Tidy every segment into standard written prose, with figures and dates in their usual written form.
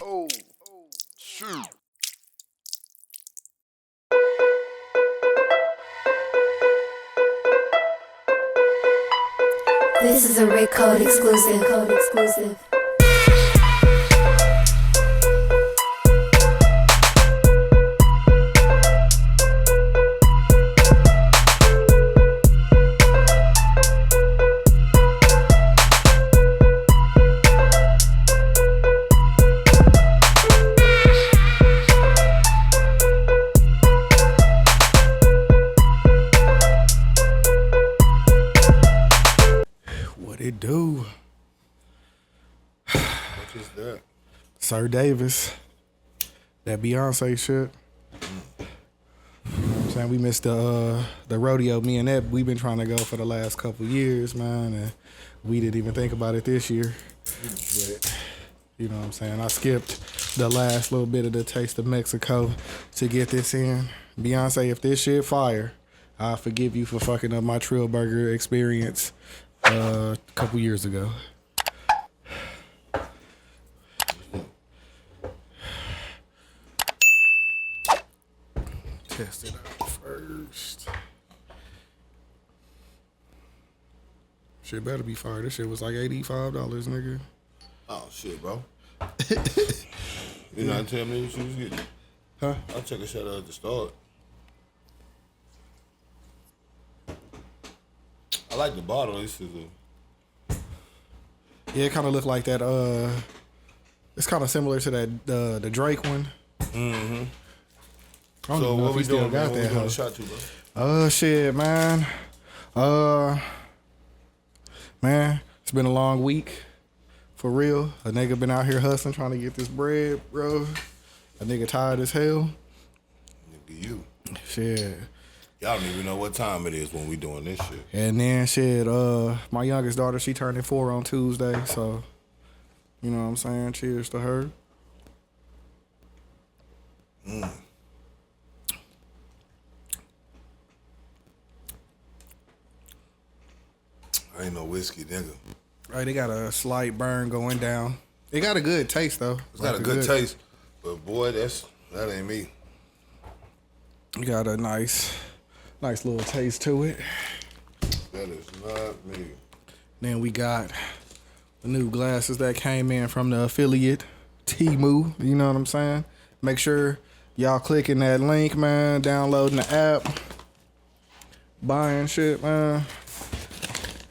Oh, shoot. This is a Rick Code exclusive. What it do? What is that? Sir Davis. That Beyonce shit. You know what I'm saying? We missed the rodeo. Me and Ed, we've been trying to go for the last couple years, man, and we didn't even think about it this year. But you know what I'm saying? I skipped the last little bit of the Taste of Mexico to get this in. Beyonce, if this shit fire, I forgive you for fucking up my Trill Burger experience a couple years ago. Test it out first. Shit better be fire. This shit was like $85, nigga. Oh, shit, bro. You not tell me what you was getting? Huh? I'll check a shot out at the start. I like the bottle. This is a... Yeah, it kind of looked like that. It's kind of similar to that the Drake one. Mm-hmm. I don't So even know what if we he still doing, man? got What we that doing hoe. a shot to, bro? Shit, man. Man, it's been a long week. For real. A nigga been out here hustling, trying to get this bread, bro. A nigga tired as hell. Nigga, you. Shit. Y'all don't even know what time it is when we doing this shit. And then shit, my youngest daughter, she turning 4 on Tuesday, so you know what I'm saying? Cheers to her. I ain't no whiskey, nigga. Right, they got a slight burn going down. It got a good taste though. It's got a good taste, but boy, that ain't me. You got a nice little taste to it. That is not me. Then we got the new glasses that came in from the affiliate, Temu. You know what I'm saying? Make sure y'all clicking that link, man, downloading the app, buying shit, man.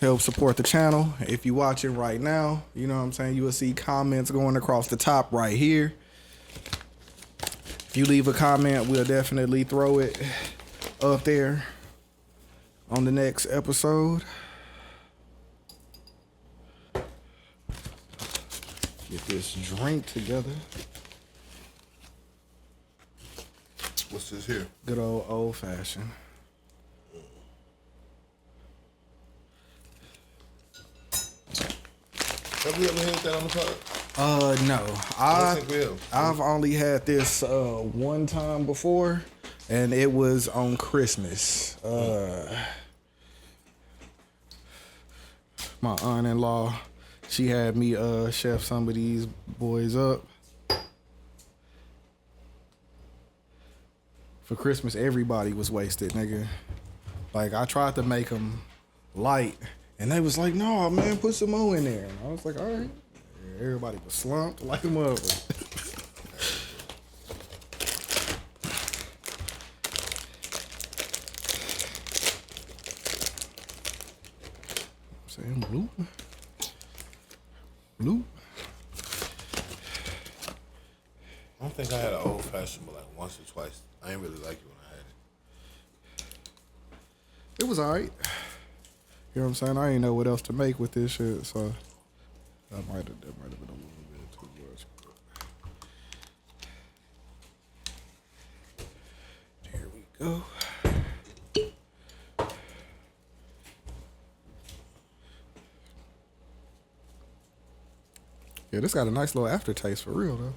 Help support the channel. If you watching right now, you know what I'm saying, you will see comments going across the top right here. If you leave a comment, we'll definitely throw it up there on the next episode. Get this drink together. What's this here? Good old fashioned. Have we ever had that on the pod? No. I don't think we have. I've only had this one time before, and it was on Christmas. My aunt-in-law, she had me chef some of these boys up. For Christmas, everybody was wasted, nigga. Like, I tried to make them light, and they was like, no, man, put some more in there. And I was like, all right. Everybody was slumped like a mother. Saying blue. Blue. I don't think I had an old fashioned, but like once or twice. I ain't really like it when I had it. It was all right. You know what I'm saying? I ain't know what else to make with this shit, so that might have been a little bit too much. But here we go. Yeah, this got a nice little aftertaste for real though.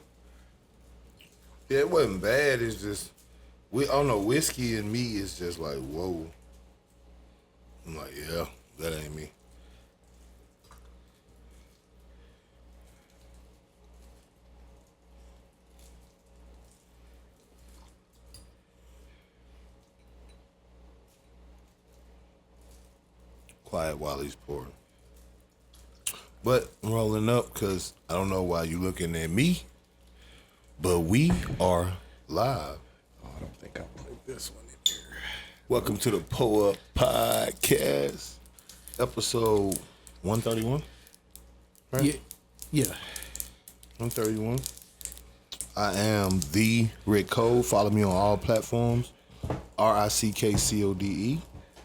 Yeah, it wasn't bad. It's just, I don't know, whiskey and me is just like, whoa. I'm like, yeah, that ain't me. quiet while he's pouring. But I'm rolling up because I don't know why you looking at me, but we are live. Oh, I don't think I'll put this one in here. Welcome to the Podcast, episode 131. Right? Yeah. 131. I am the Rick Code. Follow me on all platforms. RICKCODE.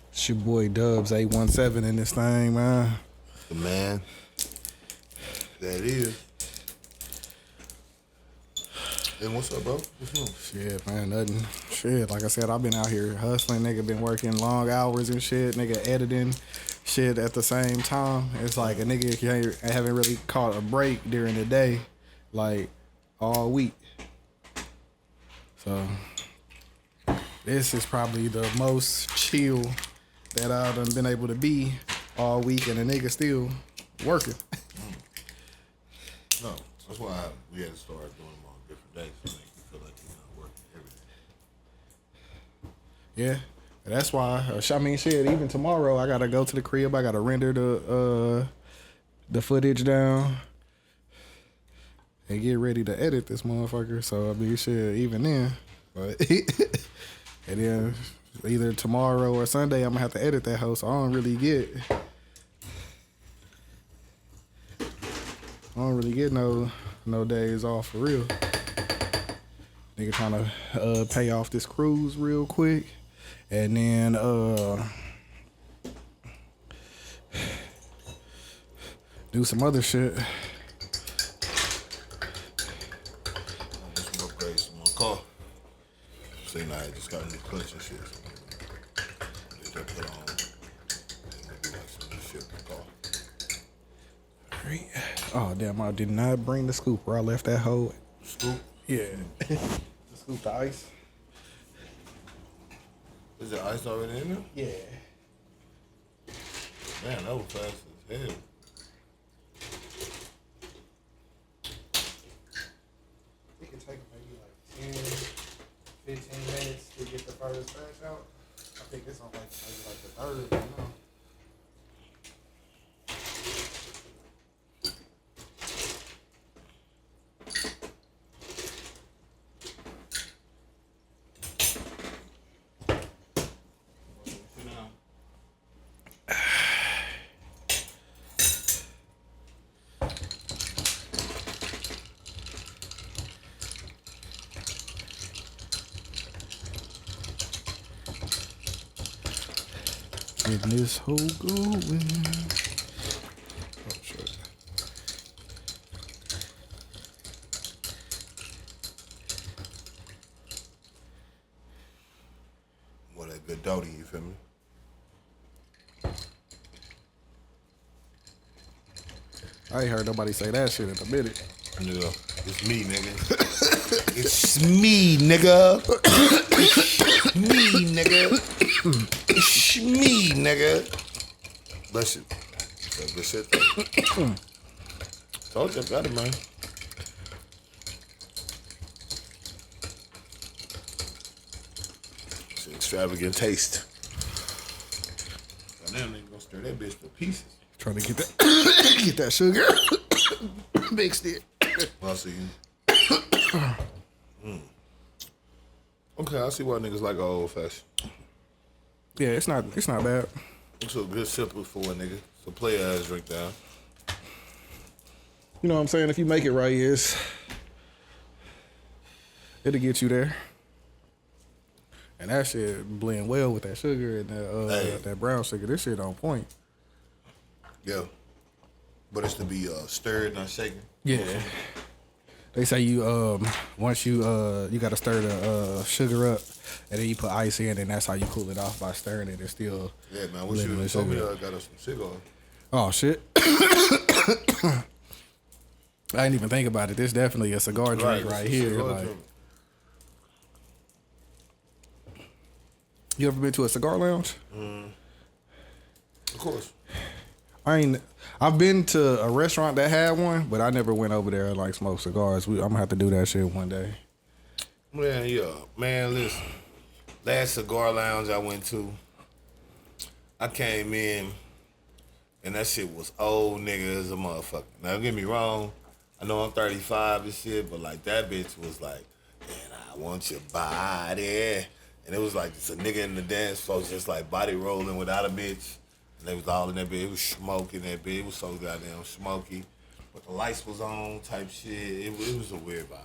It's your boy Dubz 817 in this thing, man. The man. That is. And what's up, bro? What's up? Shit, man, nothing. Shit, like I said, I've been out here hustling, nigga, been working long hours and shit, nigga, editing shit at the same time. It's like a nigga haven't really caught a break during the day, like, all week. So, this is probably the most chill that I've done been able to be all week, and a nigga still working. No, that's why we had to start doing them on different days to make you feel like you're not working every day. Yeah, that's why. I mean, shit. Even tomorrow, I gotta go to the crib. I gotta render the footage down and get ready to edit this motherfucker. So I mean, shit. Even then, but and then either tomorrow or Sunday, I'm gonna have to edit that hoe. So I don't really get no days off for real. Nigga trying to pay off this cruise real quick, and then do some other shit. Just some upgrades to my car. See, now I just got a new clutch and shit. So they just put on. And do like some new shit to the car. Oh damn! I did not bring the scooper. I left that hoe. Scoop? Yeah. The scoop the ice. Is there ice already in there? Yeah. Man, that was fast as hell. It could take maybe like 10, 15 minutes to get the first batch out. I think it's on maybe like the third, you know. Getting this whole going. Oh shit. What a good doty, you feel me? I ain't heard nobody say that shit in a minute. Yeah, it's me, nigga. It's me, nigga. Me, nigga. It's me, nigga. Bless you. That's good shit, though. Told you I got it, man. It's an extravagant taste. Goddamn, nigga gonna stir that bitch to pieces. Trying to get that get that sugar mixed it. I see you. Okay, I see why niggas like old fashioned. Yeah, it's not bad. It's a good sipper for a nigga. So play ass drink down. You know what I'm saying? If you make it right, it'll get you there. And that shit blend well with that sugar and that brown sugar. This shit on point. Yeah. But it's to be stirred, not shaken. Yeah. They say you once you gotta stir the sugar up and then you put ice in and that's how you cool it off by stirring it. It's still Yeah, man. What you told me I got us some cigars. Oh shit. I didn't even think about it. This definitely a cigar drink right here. Like, drink. you ever been to a cigar lounge? Of course. I've been to a restaurant that had one, but I never went over there and like smoked cigars. I'm gonna have to do that shit one day. Man, yeah. Man, listen. Last cigar lounge I went to, I came in And that shit was old nigga as a motherfucker. Now, don't get me wrong. I know I'm 35 and shit, but like that bitch was like, man, I want your body. And it was like just a nigga in the dance floor just like body rolling without a bitch. And they was all in that bitch. It was smoking that bitch. It was so goddamn smoky. But the lights was on type shit. It was a weird vibe.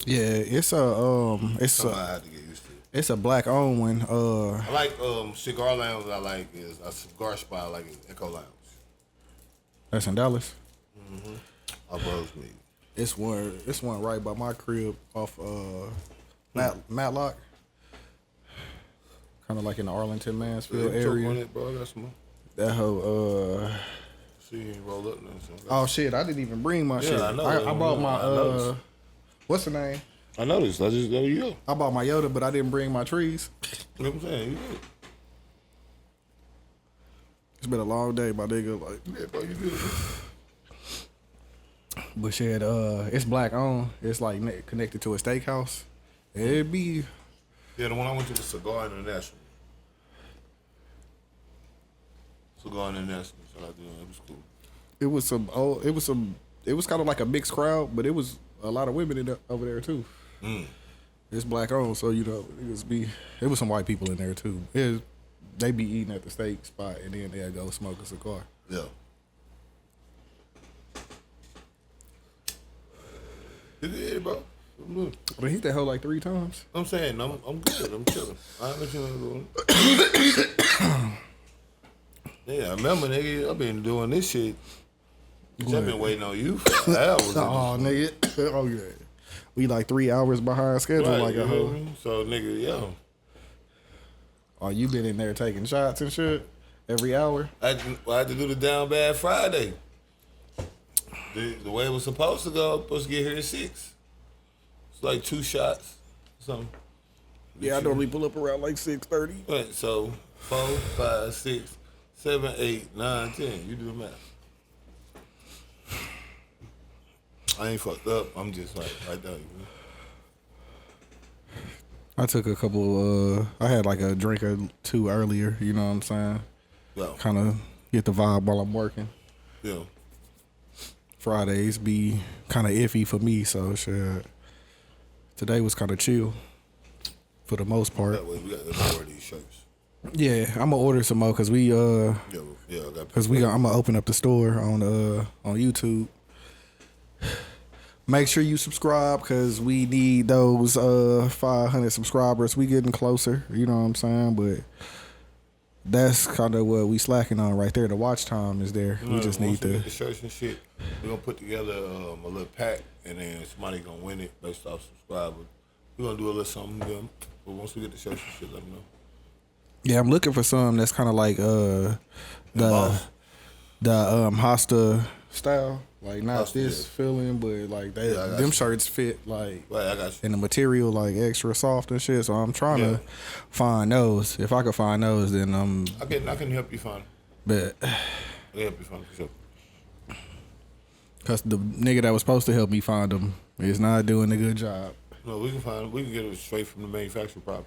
Yeah, it's Something I had to get used to. It's a black owned one. I like cigar lounge. I like is a cigar spot. I like it, Echo Lounge. That's in Dallas. I buzz me. It's one right by my crib off Matlock. Kind of like in the Arlington Mansfield area. On it, bro. That's my. That whole See, you ain't roll up nothing. Oh shit! I didn't even bring my shit. I know. I bought my what's the name? I noticed. I just go you. I bought my Yoda, but I didn't bring my trees. You know what I'm saying? You did. It's been a long day, my nigga. Like, Yeah, bro, you did. but shit, it's black owned. It's like connected to a steakhouse. It'd be. Yeah, the one I went to was Cigar International. Cigar International. Shout out to them. It was cool. It was kind of like a mixed crowd, but it was a lot of women over there too. It's black owned, so it was some white people in there too. They be eating at the steak spot and then they'll go smoke a cigar. Yeah. Yeah, bro. I'm good. But hit that hoe like 3 times. I'm saying I'm good. I'm chilling. I ain't chilling. Yeah, I remember, nigga. I've been doing this shit. I've been waiting on you for hours. Oh, nigga. Oh, yeah. We like 3 hours behind schedule, Right, like a hoe. So, nigga, yo. Oh, you been in there taking shots and shit every hour? I had to do the Down Bad Friday. The way it was supposed to go, I was supposed to get here at 6. It's like 2 shots, something. Yeah, I normally pull up around like 6:30. Right, so 4, 5, 6, 7, 8, 9, 10. You do the math. I ain't fucked up. I'm just like right there. You know? I took a couple. I had like a drink or 2 earlier. You know what I'm saying? Yeah. Kind of get the vibe while I'm working. Yeah. Fridays be kind of iffy for me, so shit. Today was kind of chill for the most part. That way we got to order these shirts. Yeah, I'm gonna order some more because we Yeah, I'm gonna open up the store on YouTube. Make sure you subscribe because we need those 500 subscribers. We getting closer, you know what I'm saying? But that's kind of what we slacking on right there. The watch time is there. We just need to get the shirts and shit. We're gonna put together a little pack, and then somebody gonna win it based off subscribers. We're gonna do a little something to them. But once we get the shirts and shit, let them know. Yeah, I'm looking for some that's kind of like the Hosta style, like not Hosta, this yeah. feeling, but like them shirts fit like Right, I got you. and the material like extra soft and shit. So I'm trying to find those. If I could find those, then I can help you find. But I can help you find for sure. Cause the nigga that was supposed to help me find them is not doing a good job. No, we can find them. We can get it straight from the manufacturer, probably.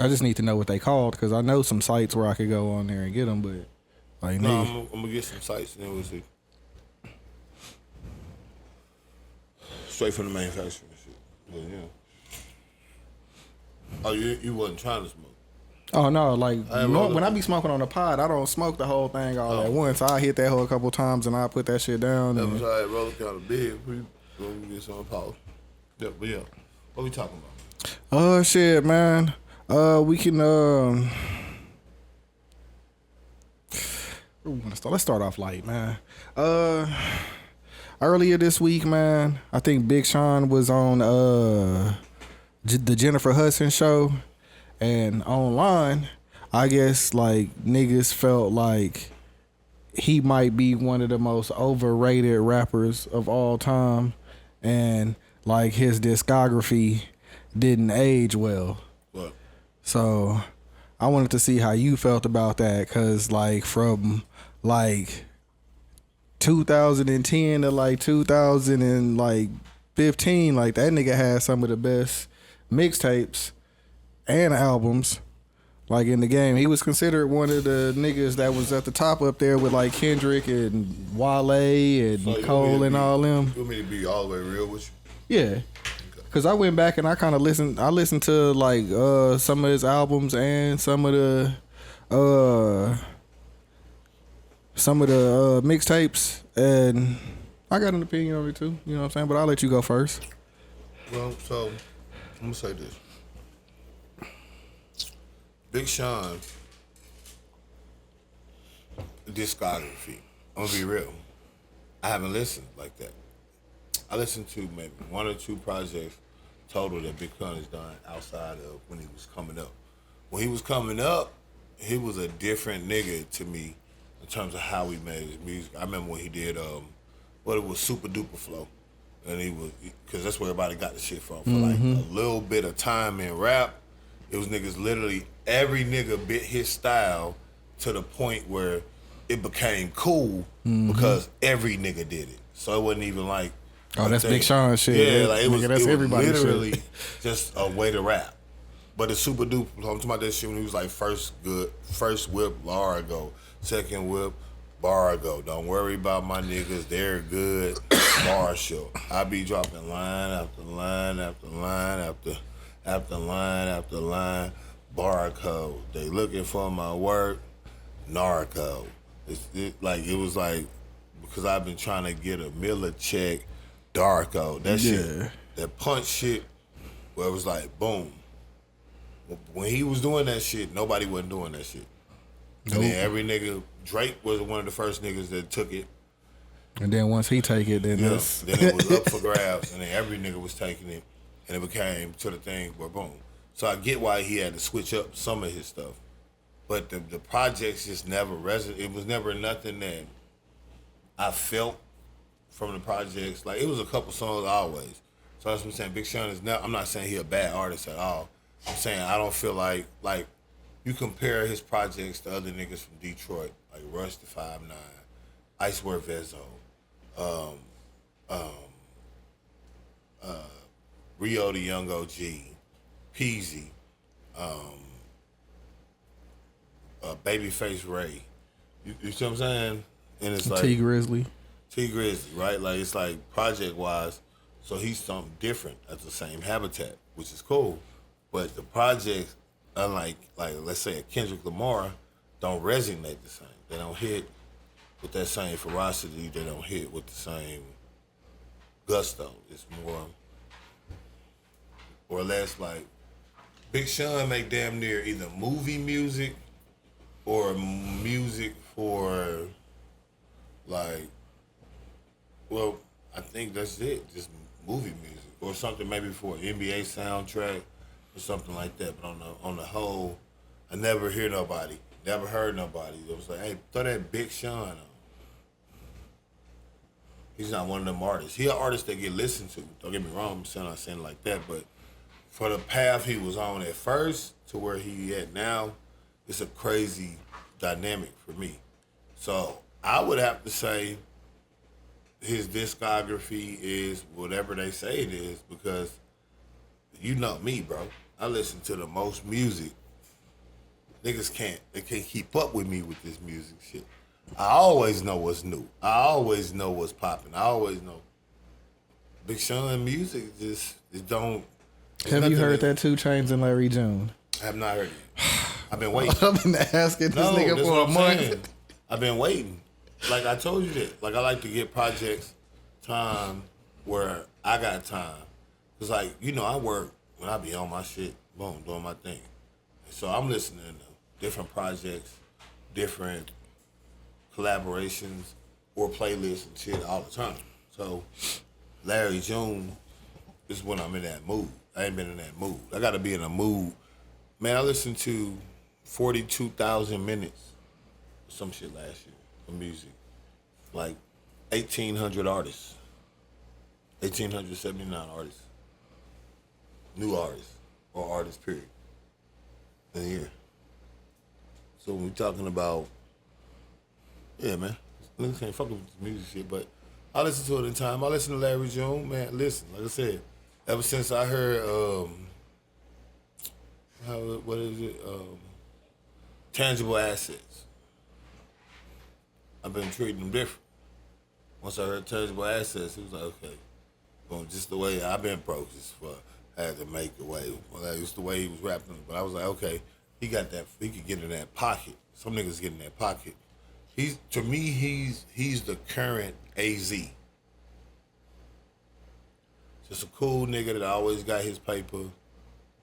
I just need to know what they called because I know some sites where I could go on there and get them, but like No, I'm gonna get some sites and then we'll see. Straight from the manufacturer and shit. But, yeah. Oh, you wasn't trying to smoke. oh no, like rolled when up. I be smoking on the pod, I don't smoke the whole thing all at once. I hit that hole a couple times and I put that shit down. That And, was all right. Roller kind of big. We gonna get some power. Yeah, but yeah. What we talking about? shit, man. We can let's start off light, man. Earlier this week, man, I think Big Sean was on the Jennifer Hudson show, and online, I guess like niggas felt like he might be one of the most overrated rappers of all time, and like his discography didn't age well. What? So I wanted to see how you felt about that, cause like from like 2010 to like 2015, like that nigga had some of the best mixtapes and albums. Like in the game, he was considered one of the niggas that was at the top up there with like Kendrick and Wale and So Cole and all them. You want me to be all the way real with you? Yeah. Cause I went back and I kind of listened. I listened to like some of his albums and some of the mixtapes, and I got an opinion on it too. You know what I'm saying? But I'll let you go first. Well, so I'm gonna say this. Big Sean discography. I'm gonna be real. I haven't listened like that. I listened to maybe one or two projects total that Big Sean has done outside of when he was coming up. When he was coming up, he was a different nigga to me in terms of how he made his music. I remember when he did it was Super Duper Flow. And he was, because that's where everybody got the shit from. For like a little bit of time in rap, it was niggas literally, every nigga bit his style to the point where it became cool because every nigga did it. So it wasn't even like, oh, that's Big Sean shit. Yeah, like it was everybody's literally shit. just a way to rap. But it's Super Duper. I'm talking about that shit when he was like first whip, Laura go. Second whip, Bar go. Don't worry about my niggas, they're good. Bar show. I be dropping line after line after line after line after line. Barcode. They looking for my work. Narco. It was like because I've been trying to get a Miller check. Darko. That shit. That punch shit. Where it was like boom. When he was doing that shit, nobody wasn't doing that shit. Nope. And then every nigga, Drake was one of the first niggas that took it. And then once he take it, then then it was up for grabs, and then every nigga was taking it, and it became to the thing where boom. So I get why he had to switch up some of his stuff, but the projects just never resonated. It was never nothing that I felt from the projects. Like it was a couple songs always. So that's what I'm saying. Big Sean is not. I'm not saying he a bad artist at all. I'm saying I don't feel like you compare his projects to other niggas from Detroit, like Rush the 5'9", Icewear Vezo, Rio the Young OG, Peasy, Babyface Ray. You see what I'm saying? And it's like T Grizzly, right? Like it's like project wise, so he's something different at the same habitat, which is cool. But the projects, unlike like let's say a Kendrick Lamar, don't resonate the same. They don't hit with that same ferocity. They don't hit with the same gusto. It's more or less like Big Sean make damn near either movie music or music for like, well, I think that's it. Just movie music or something maybe for an NBA soundtrack or something like that. But on the whole, I never heard nobody that was like, hey, throw that Big Sean on. He's not one of them artists. He an artist that get listened to. Don't get me wrong, I'm not saying like that, but for the path he was on at first to where he at now, it's a crazy dynamic for me. So I would have to say his discography is whatever they say it is, because you know me, bro. I listen to the most music. Niggas can't keep up with me with this music shit. I always know what's new. I always know what's popping. I always know. Big Sean music just it don't. Have you heard that 2 Chainz and Larry June? I have not heard it. I've been waiting. I've been asking this nigga for a month. I've been waiting. Like I told you that. Like I like to get projects time where I got time. Cause like, you know, I work when I be on my shit, boom, doing my thing. So I'm listening to different projects, different collaborations or playlists and shit all the time. So Larry June is when I'm in that mood. I ain't been in that mood. I gotta be in a mood. Man, I listened to 42,000 minutes or some shit last year of music. Like 1,800 artists. 1,879 artists. New artists or artists, period. In a year. So when we talking about, yeah, man, niggas can't fuck with this music shit, but I listen to it in time. I listen to Larry June, man. Listen, like I said, ever since I heard, what is it? tangible assets. I've been treating them different. Once I heard tangible assets, it was like, okay, well, just the way I've been broke, just for I had to make a way. Well, that was the way he was rapping. But I was like, okay, he got that. He could get in that pocket. Some niggas get in that pocket. He's the current AZ. Just a cool nigga that always got his paper.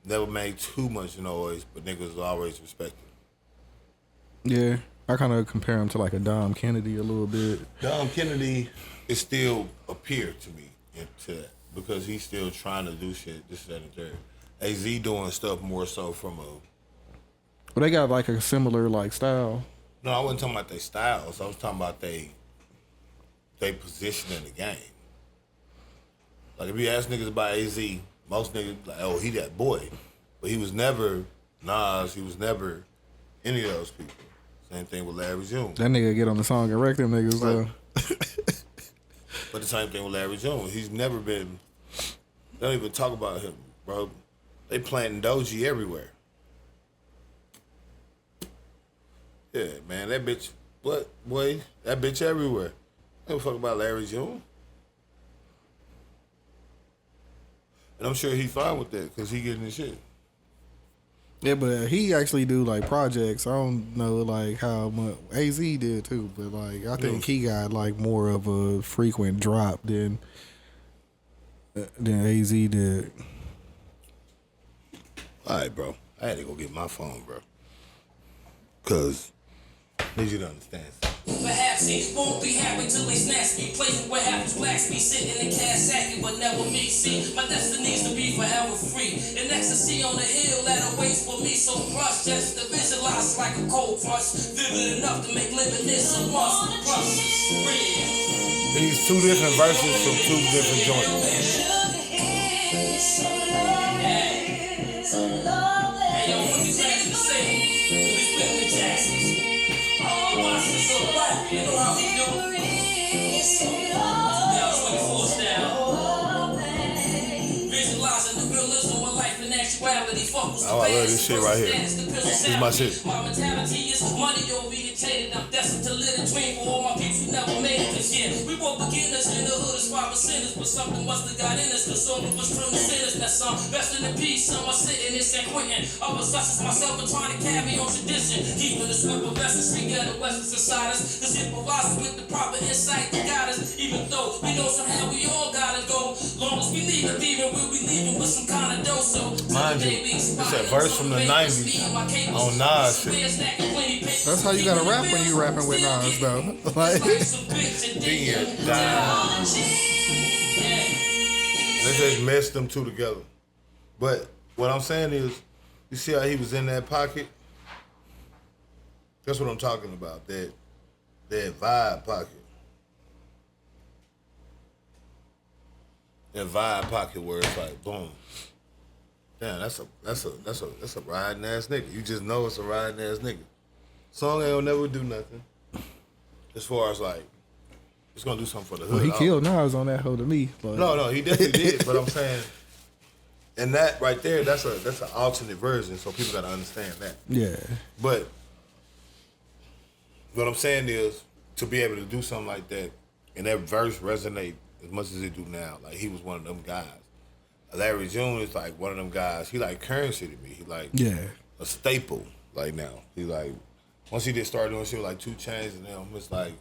Never made too much noise, but niggas always respected him. Yeah, I kind of compare him to like a Dom Kennedy a little bit. Dom Kennedy is still a peer to me to that because he's still trying to do shit. This, that, and third. AZ doing stuff more so from a. But they got like a similar like style. No, I wasn't talking about their styles. I was talking about they position in the game. Like if you ask niggas about AZ, most niggas like, oh, he that boy. But he was never Nas, he was never any of those people. Same thing with Larry June. That nigga get on the song and wreck them niggas though. But the same thing with Larry June. He's never been, they don't even talk about him, bro. They planting Doji everywhere. Yeah, man, that bitch, what, boy? That bitch everywhere. I don't fuck about Larry June. And I'm sure he's fine with that because he getting his shit. Yeah, but he actually do like projects. I don't know like how much AZ did too, but like I think he got like more of a frequent drop than AZ did. All right, bro. I had to go get my phone, bro. Cause I need you to understand something. Perhaps he won't be happy till they snatch me. Place where happens blacks be sitting in cash sacking, but never me. See, my destiny's to be forever free. And ecstasy on the hill that awaits for me. So brush just to visualize like a cold crush. Vivid enough to make living this a must. Brush, real. These two different verses from two different joints. Hey, yo, what you glad to say? We split the taxes. All my sisters are black, you know how we do. Now 24 style. Visualizing the realism of life and actuality. Focus Oh, I love this shit right here. This is my shit. My mentality is money orientated. I'm destined to live a dream for all my people who never made it. Cause yeah, we both beginners in the hood as 5%ers, but something must have got in us. Cause some of us truly sinners. That's some rest in the peace. Some are sitting in San Quentin. Others such as myself are trying to carry on tradition. Keeping the swift of essence, we got the Western inside us. Cause it provides us with the proper insight to guide us. Even though we know somehow we all gotta go. Long as we leave a demon, we'll be leaving with some kind of dough. So Mind you, it's that verse from the 90s on Nas shit. That's how you gotta rap when you rapping with Nas though. Like Then down. They just meshed them two together. But what I'm saying is, you see how he was in that pocket? That's what I'm talking about. That vibe pocket. That vibe pocket where it's like boom. Damn, that's a riding ass nigga. You just know it's a riding ass nigga. Song ain't gonna never do nothing. As far as like, it's gonna do something for the hood. well, he killed Nas on that hoe to me. But No, he definitely did. But I'm saying, and that right there, that's an alternate version, so people gotta understand that. yeah, But what I'm saying is, to be able to do something like that, and that verse resonate as much as it do now, like he was one of them guys. Larry June is like one of them guys. He like currency to me. He like a staple like now. He like once he did start doing shit with like 2 Chainz and them, it's like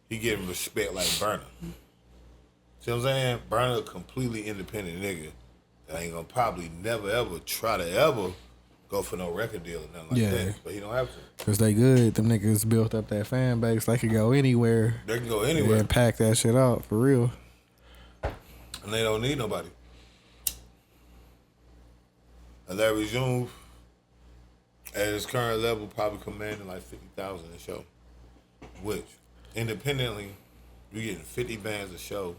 he getting respect like Burna. See what I'm saying? Burna a completely independent nigga that ain't gonna probably never ever try to ever go for no record deal or nothing like that. But he don't have to. Cause they good. Them niggas built up that fan base. They could go anywhere. They can go anywhere and pack that shit out for real. and they don't need nobody. And Larry June, at his current level, probably commanding like 50,000 a show. Which, independently, you getting 50 bands a show.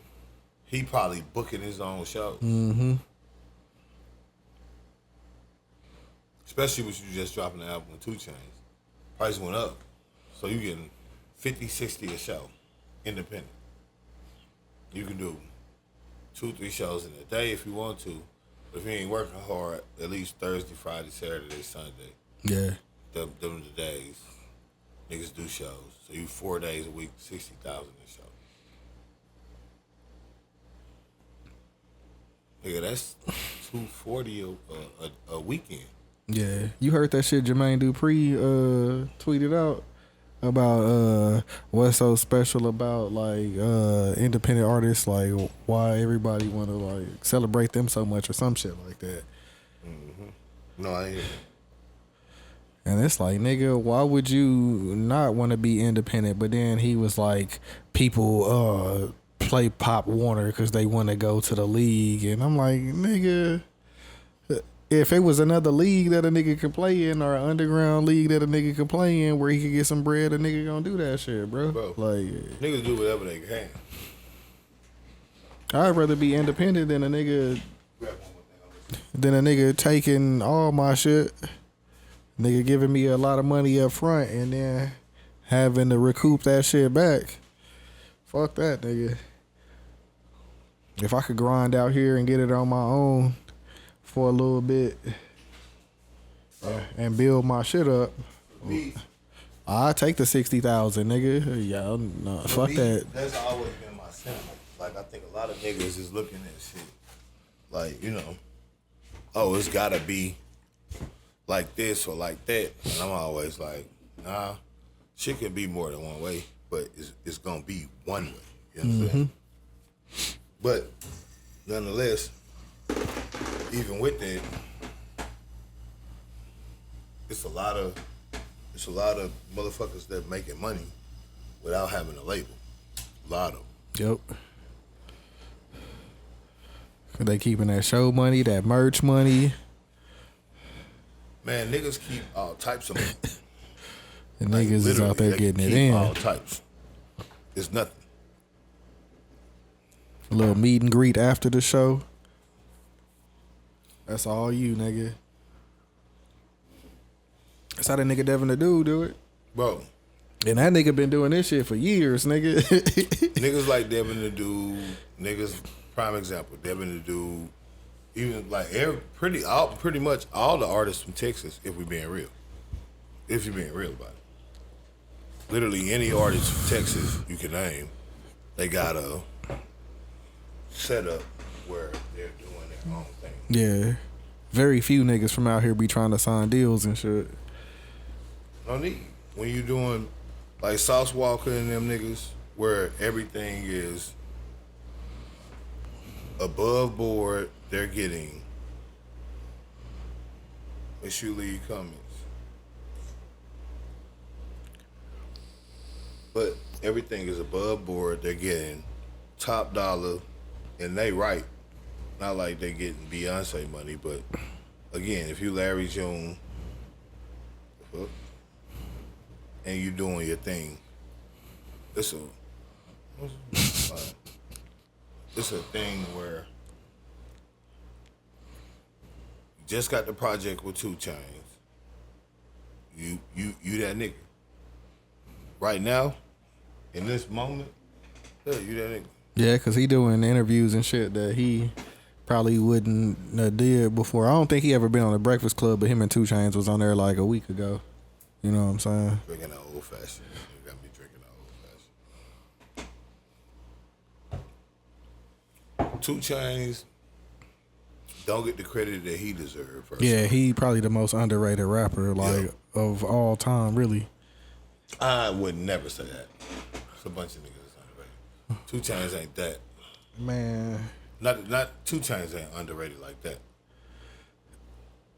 He probably booking his own shows. Mm-hmm. Especially with you just dropping the album with 2 Chainz. Price went up. So you getting 50, 60 a show, independent. You can do 2-3 shows in a day if you want to. But if you ain't working hard, at least Thursday, Friday, Saturday, Sunday. Yeah. them the days niggas do shows. So you 4 days a week, 60,000 a show. Nigga, that's 240 a weekend. Yeah, you heard that shit Jermaine Dupri tweeted out about what's so special about like independent artists, like why everybody want to like celebrate them so much or some shit like that. Mm-hmm. No, I ain't. And it's like, nigga, why would you not want to be independent? But then he was like, people play Pop Warner because they want to go to the league. And I'm like, nigga, if it was another league that a nigga could play in or an underground league that a nigga could play in where he could get some bread, a nigga gonna do that shit, bro. Like, niggas do whatever they can. I'd rather be independent than a nigga taking all my shit. Nigga giving me a lot of money up front and then having to recoup that shit back. Fuck that, nigga. If I could grind out here and get it on my own for a little bit and build my shit up, I take the 60,000, nigga. Yeah, no, fuck that. That's always been my sentiment. Like, I think a lot of niggas is looking at shit like, you know, oh, it's gotta be like this or like that. And I'm always like, nah, shit can be more than one way, but it's gonna be one way. You know what I'm saying? But nonetheless, even with that, it's a lot of motherfuckers that making money without having a label. A lot of them. Yep. They keeping that show money, that merch money. Man, niggas keep all types of money. And like, niggas is out there getting it in. All types. It's nothing. A little meet and greet after the show. That's all you, nigga. That's how the nigga Devin the Dude do it. Bro. And that nigga been doing this shit for years, nigga. Niggas like Devin the Dude. Niggas, prime example, Devin the Dude. Even like pretty much all the artists from Texas, if you're being real about it. Literally any artist from Texas you can name, they got a setup where they're doing their own thing. Yeah. Very few niggas from out here be trying to sign deals and shit. No need. When you doing like Sauce Walker and them niggas, where everything is above board, they're getting a Shoe League Cummings. But everything is above board, they're getting top dollar, and they right. Not like they getting Beyonce money, but again, if you Larry June and you doing your thing, it's a thing where you just got the project with 2 Chainz. You that nigga. Right now, in this moment, yeah, you that nigga. Yeah, because he doing interviews and shit that he probably wouldn't have did before. I don't think he ever been on the Breakfast Club, but him and 2 Chainz was on there like a week ago. You know what I'm saying? Drinking that old fashioned. You got me drinking that old fashioned. 2 Chainz don't get the credit that he deserves. Yeah, he probably the most underrated rapper of all time, really. I would never say that. It's a bunch of niggas underrated. 2 Chainz ain't that. Man. Not 2 Chainz ain't underrated like that.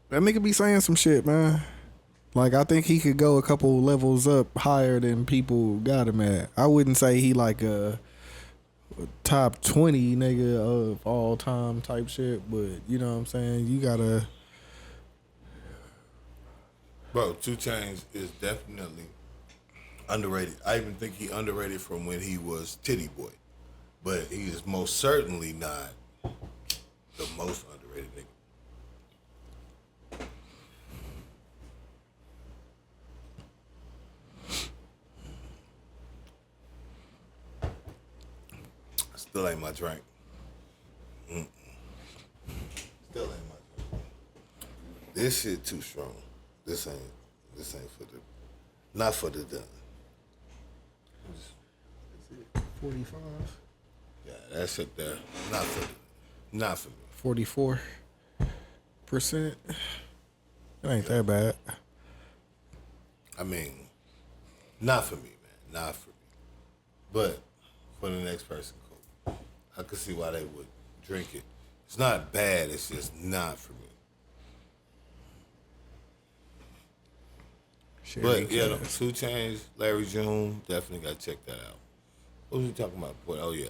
That nigga be saying some shit, man. Like, I think he could go a couple levels up higher than people got him at. I wouldn't say he like a top 20 nigga of all time type shit, but you know what I'm saying? You gotta... Bro, 2 Chainz is definitely underrated. I even think he underrated from when he was Titty Boy. But he is most certainly not the most underrated nigga. Still ain't my drink. Still ain't my drink. This shit too strong. This ain't This ain't for the, not for the done. 45. Yeah, that's up there. Not for me. 44%. It ain't that bad. I mean, not for me, man. Not for me. But for the next person, cool. I could see why they would drink it. It's not bad. It's just not for me. But yeah, no, 2 Chainz, Larry June, definitely got to check that out. What was we talking about? Boy, oh yeah.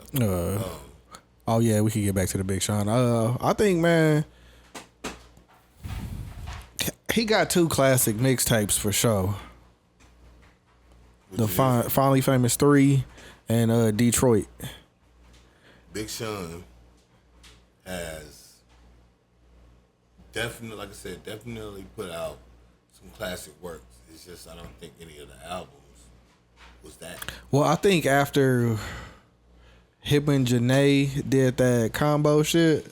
Oh yeah, we can get back to the Big Sean. I think, man, he got 2 classic mixtapes for sure. The Finally Famous 3 and Detroit. Big Sean has definitely, like I said, definitely put out some classic works. It's just I don't think any of the albums was that. Well, I think after him and Janae did that combo shit,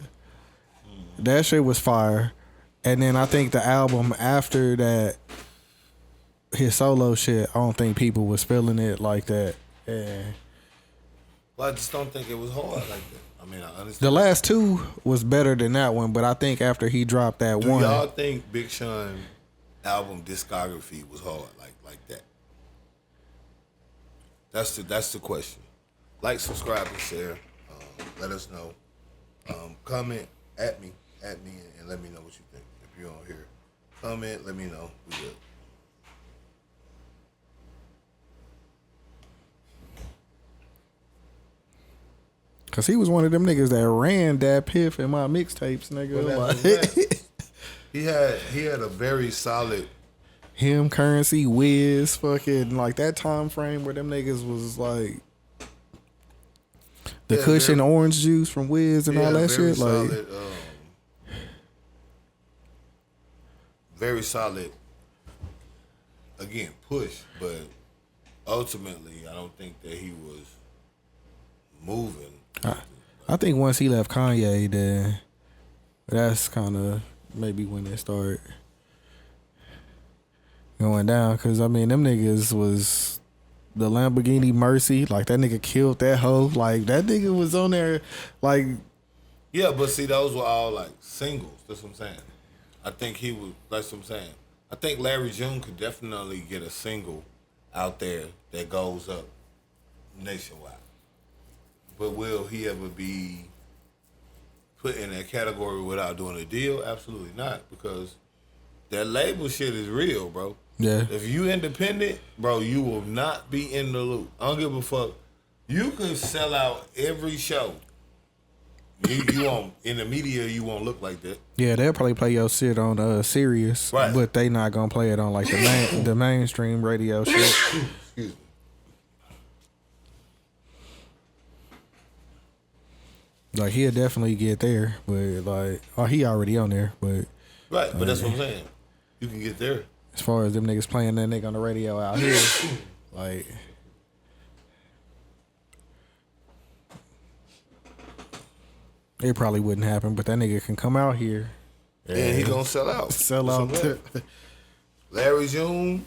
that shit was fire. And then I think the album after that, his solo shit, I don't think people was feeling it like that. Yeah. Well, I just don't think it was hard like that. I mean, I understand. The last 2 was better than that one, but I think after he dropped that Do one. y'all think Big Sean album discography was hard like that? That's the question. Like, subscribe, and share. Let us know. Comment at me, and let me know what you think. If you're on here, comment. Let me know. We good. Cause he was one of them niggas that ran that Piff in my mixtapes, nigga. Like, he had a very solid. Him, Currency, Wiz, fucking like that time frame where them niggas was like the cushion orange juice from Wiz and all that shit. Solid, like very solid. Again, push, but ultimately, I don't think that he was moving. I think once he left Kanye, then that's kind of maybe when it started going down. Cause I mean, them niggas was the Lamborghini Mercy. Like that nigga killed that hoe. Like that nigga was on there. Like yeah, but see, those were all like singles. That's what I'm saying. I think he was. That's what I'm saying. I think Larry June could definitely get a single out there that goes up nationwide. But will he ever be put in that category without doing a deal? Absolutely not, because that label shit is real, bro. yeah, If you independent, bro, you will not be in the loop. I don't give a fuck. You could sell out every show. You won't, in the media, you won't look like that. yeah, they'll probably play your shit on Sirius, Right. but they not gonna play it on like the mainstream radio shit. Excuse me. Like he'll definitely get there, but like, oh, he already on there. But Right, but that's what I'm saying. You can get there. as far as them niggas playing that nigga on the radio out here, like, it probably wouldn't happen. But that nigga can come out here And he gonna sell out. sell That's out. what I'm saying. Larry June,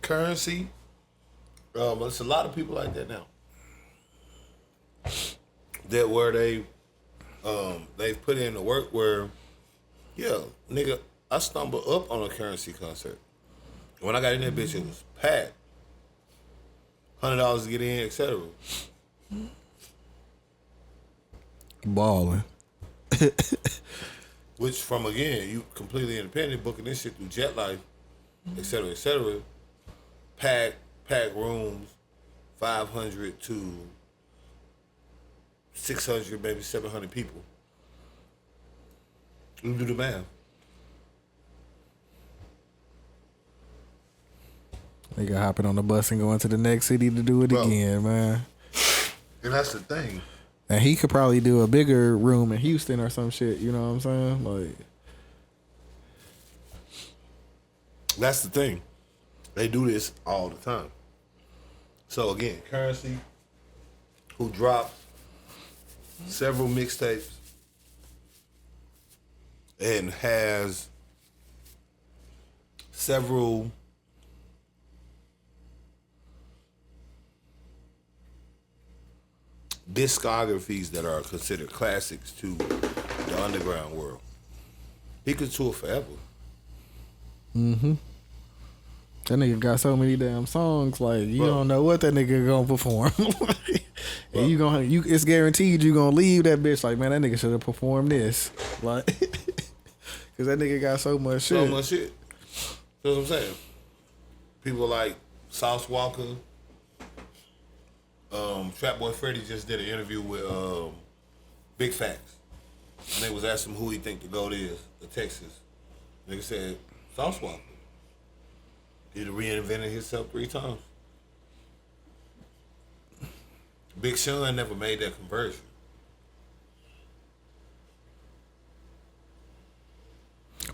Currency. There's a lot of people like that now. That where they've put in the work where, yeah, nigga, I stumbled up on a Currency concert. When I got in that bitch, it was packed. $100 to get in, etc. Balling. Which from again, you completely independent, booking this shit through Jet Life, etc., etc. Pack rooms, 500 to 600, maybe 700 people. You do the math. Nigga hopping on the bus and going to the next city to do it Bro. again, man. And that's the thing. And he could probably do a bigger room in Houston or some shit. You know what I'm saying? Like, That's the thing. They do this all the time. So again, Currency, who dropped several mixtapes and has several discographies that are considered classics to the underground world. He could tour forever. That nigga got so many damn songs, like you don't know what that nigga gonna perform. And it's guaranteed you gonna leave that bitch like, man, that nigga should have performed this. Like, cause that nigga got so much shit. So much shit. That's what I'm saying. People like Sauce Walker, Trap Boy Freddy just did an interview with Big Facts. And they was asking him who he think the GOAT is, the Texas. Nigga said, Sauce Walker. He reinvented himself 3 times. Big Sean never made that conversion.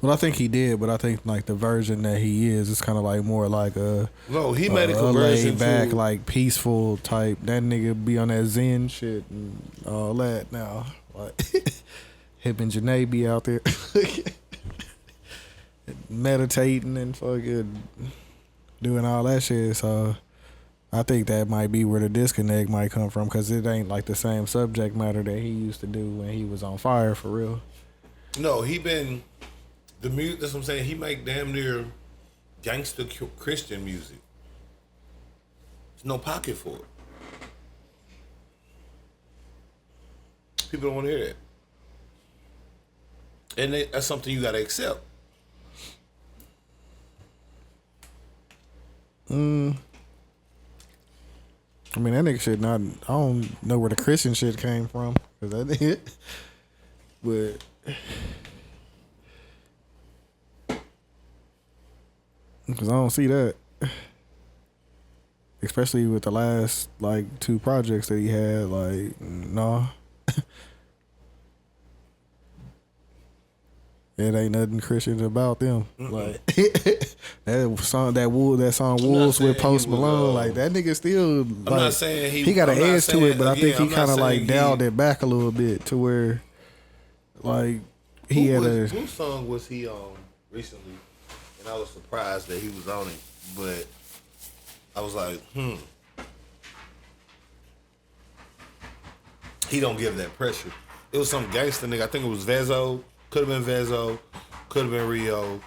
Well, I think he did, but I think like the version that he is kind of like more like a he made a conversion laid back, to like peaceful type. That nigga be on that Zen shit and all that now. Like him and Janae be out there meditating and fucking doing all that shit. So I think that might be where the disconnect might come from, because it ain't like the same subject matter that he used to do when he was on fire for real. No, he been the music. That's what I'm saying. He make damn near gangster Christian music. There's no pocket for it. People don't want to hear that, and that's something you gotta accept. I mean, that nigga shit not. I don't know where the Christian shit came from, cause that nigga, but. Cause I don't see that, especially with the last like 2 projects that he had. Like, nah, it ain't nothing Christian about them. Like that song Wolves with Post Malone. Like that nigga still. I'm like, not saying he got an edge to it, but I think he kind of like dialed he, it back a little bit to where, like, he had a. Whose song was he on recently? And I was surprised that he was on it, but I was like, he don't give that pressure. It was some gangster nigga. I think it was Vezo. Could have been Vezo. Could have been Rio.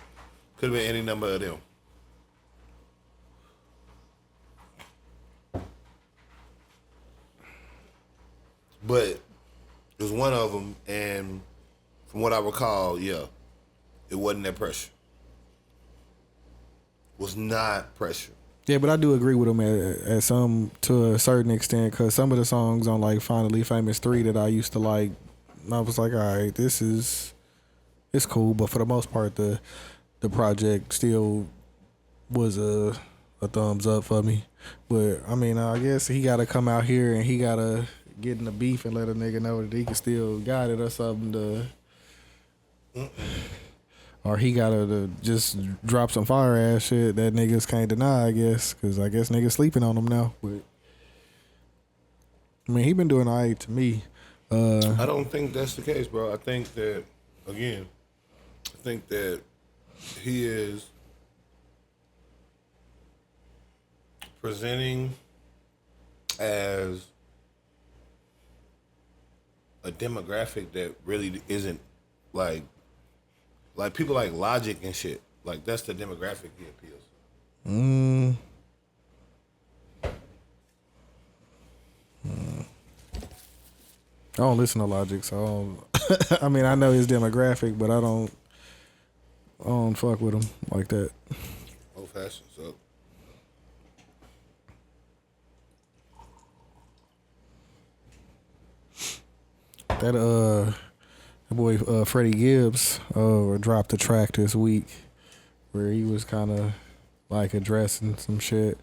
Could have been any number of them. But it was one of them, and from what I recall, yeah, it wasn't that pressure. Was not pressure. Yeah, but I do agree with him at some, to a certain extent, because some of the songs on like Finally Famous 3 that I used to like, I was like, all right, it's cool, but for the most part, the project still was a thumbs up for me. But I mean, I guess he got to come out here and he got to get in the beef and let a nigga know that he can still got it or something to. Or he gotta just drop some fire ass shit that niggas can't deny, I guess, because I guess niggas sleeping on him now. But I mean, he been doing alright to me. I don't think that's the case, bro. I think that he is presenting as a demographic that really isn't like people like Logic and shit. Like that's the demographic he appeals to. I don't listen to Logic, so I don't. I mean, I know his demographic, but I don't fuck with him like that. Old fashioned, so. That boy Freddie Gibbs dropped a track this week where he was kind of like addressing some shit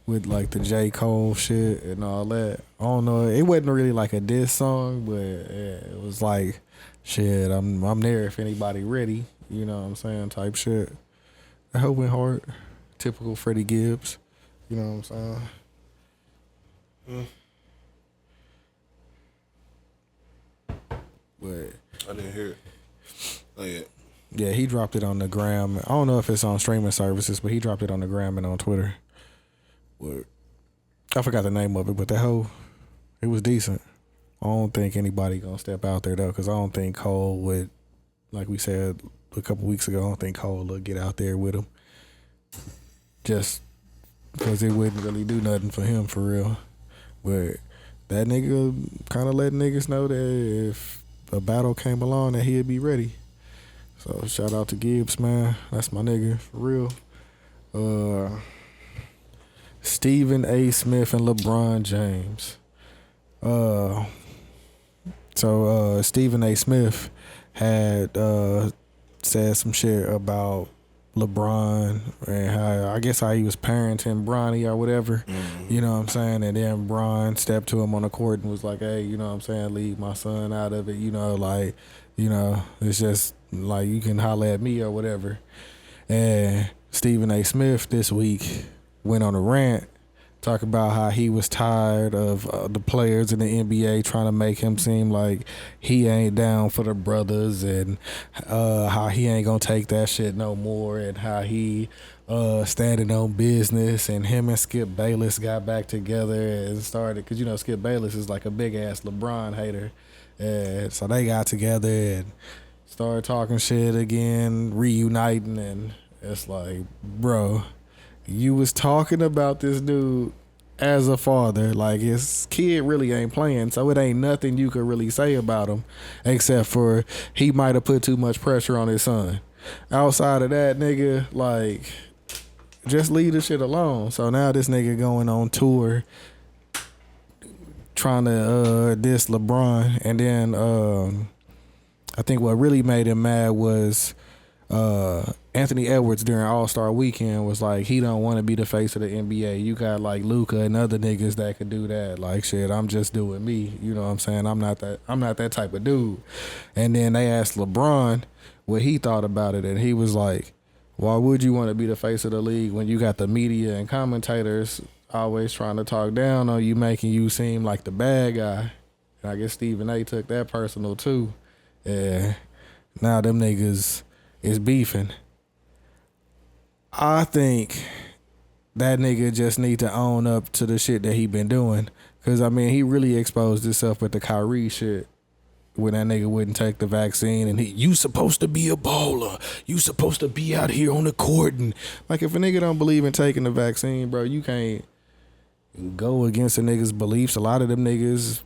with like the J. Cole shit and all that. I don't know, it wasn't really like a diss song, but it was like, shit, I'm there if anybody ready, you know what I'm saying, type shit. That hoe went hard. Typical Freddie Gibbs, you know what I'm saying. But I didn't hear it. Oh yeah. Yeah, he dropped it on the gram. I don't know if it's on streaming services, but he dropped it on the gram and on Twitter. I forgot the name of it, but it was decent. I don't think anybody gonna step out there though, because I don't think Cole would, like we said a couple weeks ago, I don't think Cole would get out there with him. Just because it wouldn't really do nothing for him for real. But that nigga kind of let niggas know that if a battle came along that he'd be ready. So shout out to Gibbs, man. That's my nigga for real. Stephen A. Smith and LeBron James. So Stephen A. Smith had said some shit about LeBron and how he was parenting Bronny or whatever. Mm-hmm. You know what I'm saying? And then Bron stepped to him on the court and was like, hey, you know what I'm saying, leave my son out of it, it's just like you can holler at me or whatever. And Stephen A. Smith this week went on a rant talk about how he was tired of the players in the NBA trying to make him seem like he ain't down for the brothers, and how he ain't gonna take that shit no more, and how he standing on business, and him and Skip Bayless got back together and started, because Skip Bayless is like a big ass LeBron hater, and so they got together and started talking shit again, reuniting, and it's like, bro, you was talking about this dude as a father, like his kid really ain't playing, so it ain't nothing you could really say about him except for he might have put too much pressure on his son. Outside of that, nigga, like, just leave the shit alone. So now this nigga going on tour trying to diss LeBron, and then I think what really made him mad was Anthony Edwards during All-Star Weekend was like, he don't want to be the face of the NBA. You got like Luka and other niggas that could do that. Like, shit, I'm just doing me. You know what I'm saying? I'm not that type of dude. And then they asked LeBron what he thought about it, and he was like, why would you want to be the face of the league when you got the media and commentators always trying to talk down on you, making you seem like the bad guy? And I guess Stephen A. took that personal too. And now them niggas is beefing. I think that nigga just need to own up to the shit that he been doing. Cause he really exposed himself with the Kyrie shit when that nigga wouldn't take the vaccine, and you supposed to be a baller. You supposed to be out here on the court, and like, if a nigga don't believe in taking the vaccine, bro, you can't go against a nigga's beliefs. A lot of them niggas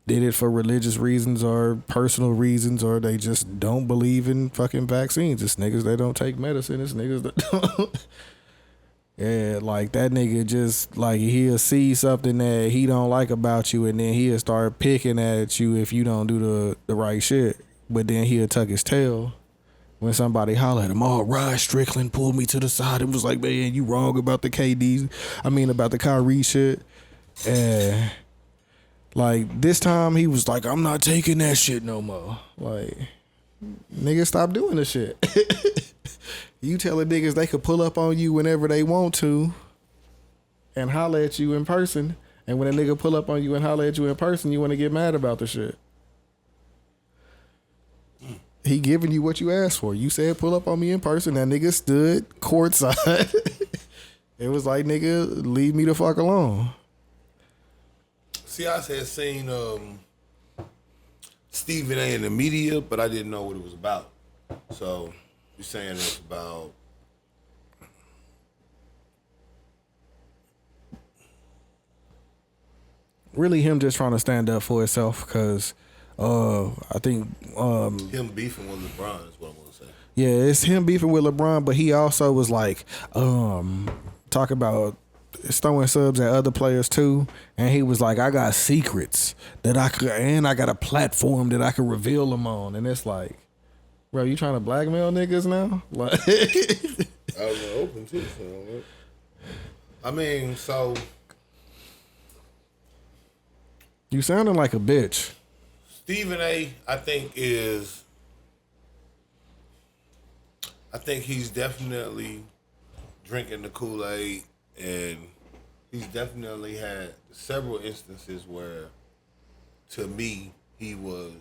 did it for religious reasons or personal reasons, or they just don't believe in fucking vaccines. It's niggas that don't take medicine. It's niggas that don't. Yeah, like, that nigga just, like, he'll see something that he don't like about you, and then he'll start picking at you if you don't do the right shit. But then he'll tuck his tail when somebody holler at him. Oh, Rod Strickland pulled me to the side and was like, man, you wrong about the about the Kyrie shit. And like, this time he was like, I'm not taking that shit no more. Like, nigga, stop doing the shit. You telling niggas they could pull up on you whenever they want to and holler at you in person. And when a nigga pull up on you and holler at you in person, you want to get mad about the shit. He giving you what you asked for. You said pull up on me in person. That nigga stood courtside. It was like, nigga, leave me the fuck alone. See, I had seen Stephen A. in the media, but I didn't know what it was about. So you're saying it's about really him just trying to stand up for himself, because I think him beefing with LeBron is what I'm gonna say. Yeah, it's him beefing with LeBron, but he also was like talking about throwing subs at other players too, and he was like, I got secrets that I got a platform that I can reveal them on, and it's like, bro, you trying to blackmail niggas now? Like, I was open too. So you sounding like a bitch. Stephen A. I think he's definitely drinking the Kool-Aid, and he's definitely had several instances where, to me, he was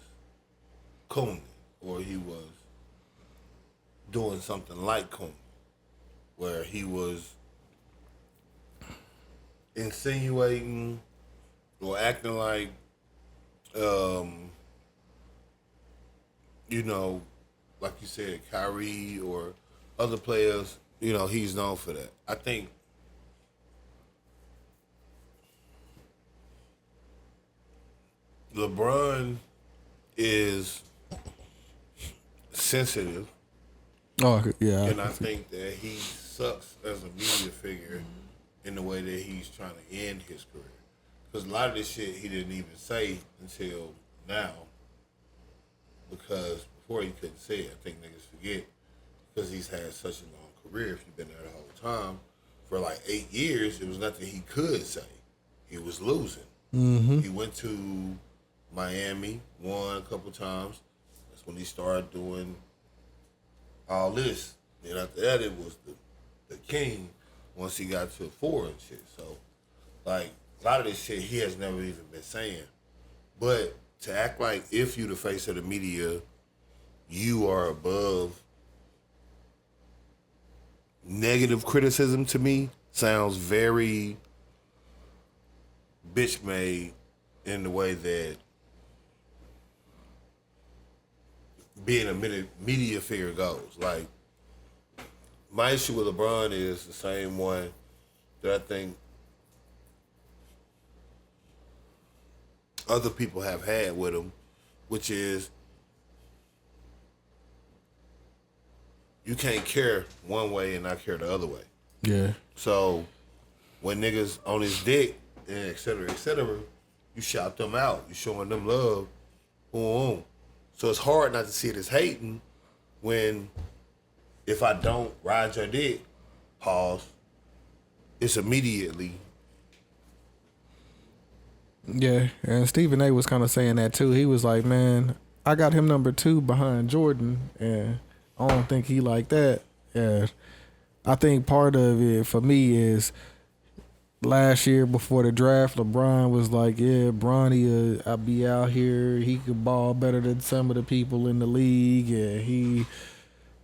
cooning, or he was doing something like Coon, where he was insinuating or acting like, you know, like you said, Kyrie or other players, you know, he's known for that. I think LeBron is sensitive. Oh yeah. And I think that he sucks as a media figure in the way that he's trying to end his career. Because a lot of this shit he didn't even say until now. Because before he couldn't say it, I think niggas forget. Because he's had such a long career, if you've been there the whole time, for like 8 years, it was nothing he could say. He was losing. Mm-hmm. He went to Miami, won a couple times. That's when he started doing all this. And after that, it was the king once he got to 4 and shit. So, like, a lot of this shit he has never even been saying. But to act like if you the face of the media, you are above negative criticism, to me sounds very bitch made in the way that being a media figure goes. Like, my issue with LeBron is the same one that I think other people have had with him, which is you can't care one way and not care the other way. Yeah. So when niggas on his dick and et cetera, you shout them out. You showing them love. Boom. So it's hard not to see it as hating when if I don't ride your dick, pause, it's immediately. Yeah, and Stephen A was kind of saying that too. He was like, man, I got him number 2 behind Jordan, and I don't think he like that. Yeah, I think part of it for me is last year before the draft, LeBron was like, yeah, Bronny, I'll be out here. He could ball better than some of the people in the league, and he,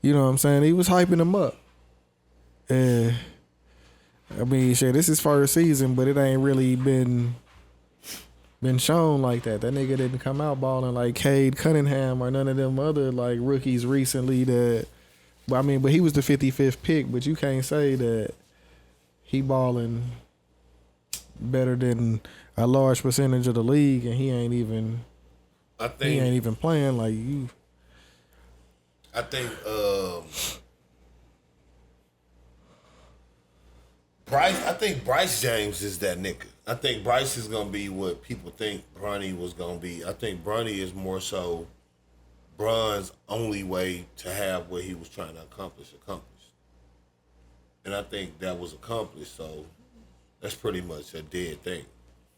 you know what I'm saying? He was hyping him up. And I mean, shit, this is first season, but it ain't really been shown like that. That nigga didn't come out balling like Cade Cunningham or none of them other like rookies recently that, but he was the 55th pick, but you can't say that he balling better than a large percentage of the league and he ain't even playing like you. I think Bryce James is that nigga. I think Bryce is gonna be what people think Bronny was gonna be. I think Bronny is more so Bron's only way to have what he was trying to accomplish. And I think that was accomplished, so that's pretty much a dead thing.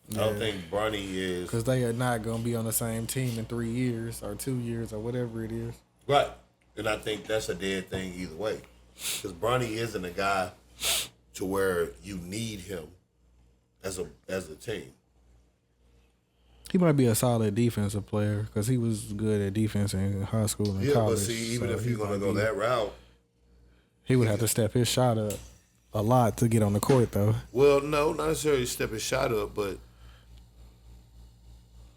Yeah. I don't think Bronny is... Because they are not going to be on the same team in 3 years or 2 years or whatever it is. Right. And I think that's a dead thing either way. Because Bronny isn't a guy to where you need him as a team. He might be a solid defensive player because he was good at defense in high school and college. Yeah, but see, even if you're going to go that route... He would have to step his shot up a lot to get on the court, though. Well, no, not necessarily step his shot up, but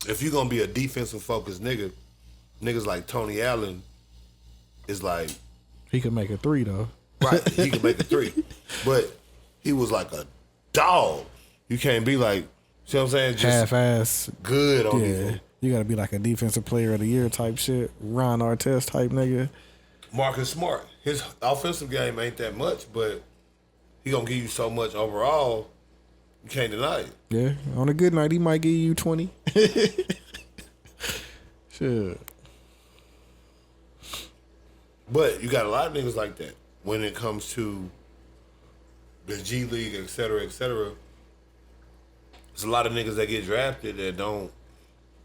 if you're going to be a defensive-focused niggas like Tony Allen is like... He could make a 3, though. Right, he could make a 3. But he was like a dog. You can't be like, see what I'm saying? Just half-ass. Good on defense. You got to be like a defensive player of the year type shit. Ron Artest type nigga. Marcus Smart. His offensive game ain't that much, but he gonna give you so much overall, you can't deny it. Yeah, on a good night, he might give you 20. Sure. But you got a lot of niggas like that when it comes to the G League, et cetera, et cetera. There's a lot of niggas that get drafted that don't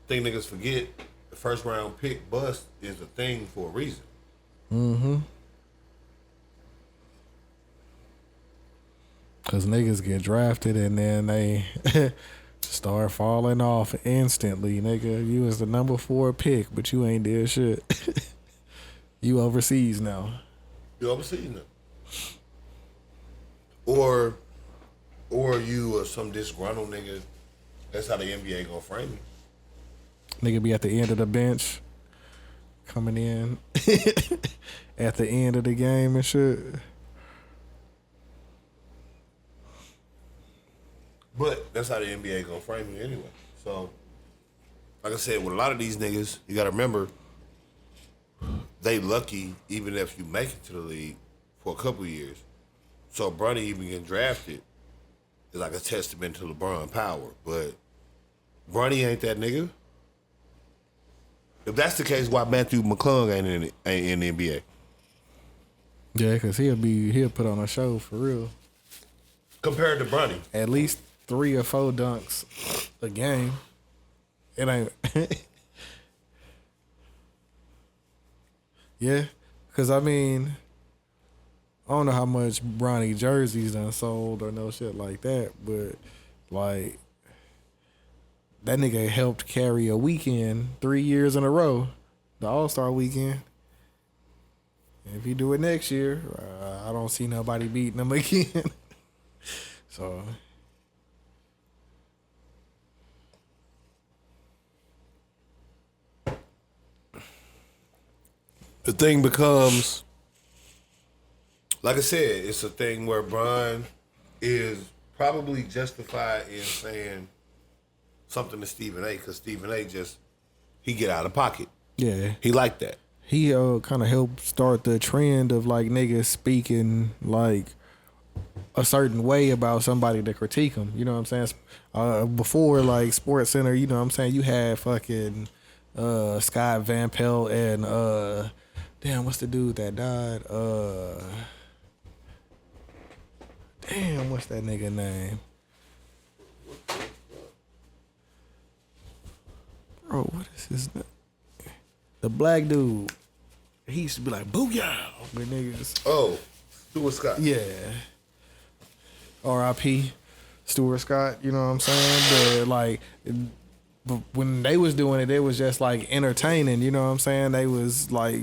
think niggas forget the first round pick bust is a thing for a reason. Mm-hmm. Because niggas get drafted and then they start falling off instantly, nigga. You was the number 4 pick, but you ain't did shit. You overseas now. You overseas them. Or you or some disgruntled nigga. That's how the NBA gonna frame you. Nigga be at the end of the bench, coming in at the end of the game and shit. But that's how the NBA gonna frame you anyway. So, like I said, with a lot of these niggas, you gotta remember, they lucky even if you make it to the league for a couple years. So Bronny even getting drafted is like a testament to LeBron power. But Bronny ain't that nigga. If that's the case, why Matthew McClung ain't in the NBA? Yeah, cause he'll put on a show for real. Compared to Bronny. At least 3 or 4 dunks a game. It ain't. Yeah, cause I mean, I don't know how much Bronny jerseys done sold or no shit like that, but like that nigga helped carry a weekend 3 years in a row, the All-Star weekend. And if he do it next year, I don't see nobody beating him again. So the thing becomes, like I said, it's a thing where Bron is probably justified in saying something to Stephen A. Because Stephen A. he get out of pocket. yeah, He like that. he kind of helped start the trend of like niggas speaking like a certain way about somebody to critique them. You know what I'm saying? Before like Sports Center, you know what I'm saying? You had fucking Scott Van Pelt and damn, what's the dude that died? Damn, what's that nigga name? Bro, what is his name? The black dude. He used to be like, booyah, with niggas. Oh, Stuart Scott. Yeah. R.I.P. Stuart Scott, you know what I'm saying? But like, but when they was doing it, it was just like entertaining, you know what I'm saying? They was like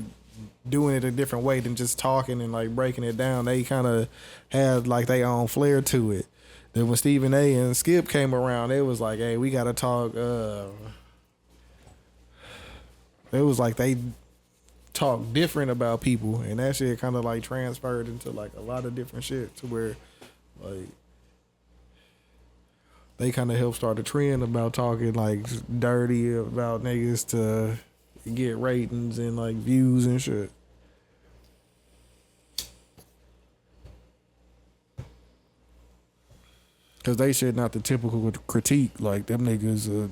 doing it a different way than just talking and like breaking it down. They kind of had like their own flair to it. Then when Stephen A. and Skip came around, it was like, hey, we got to talk. It was like they talk different about people, and that shit kind of like transferred into like a lot of different shit to where like they kind of helped start a trend about talking like dirty about niggas to get ratings and like views and shit. Cause they shit not the typical critique. Like them niggas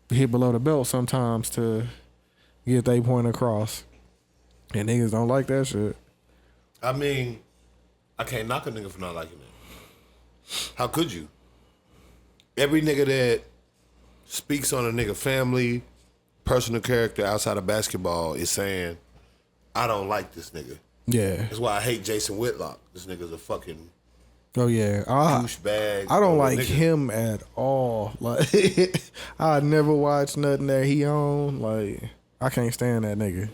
hit below the belt sometimes to get their point across, and niggas don't like that shit. I mean, I can't knock a nigga for not liking it. How could you? Every nigga that speaks on a nigga family, personal character outside of basketball is saying, I don't like this nigga. Yeah. That's why I hate Jason Whitlock. This nigga's a fucking Oh yeah. douchebag. I don't like nigga. him at all. Like I never watched nothing that he on. Like I can't stand that nigga.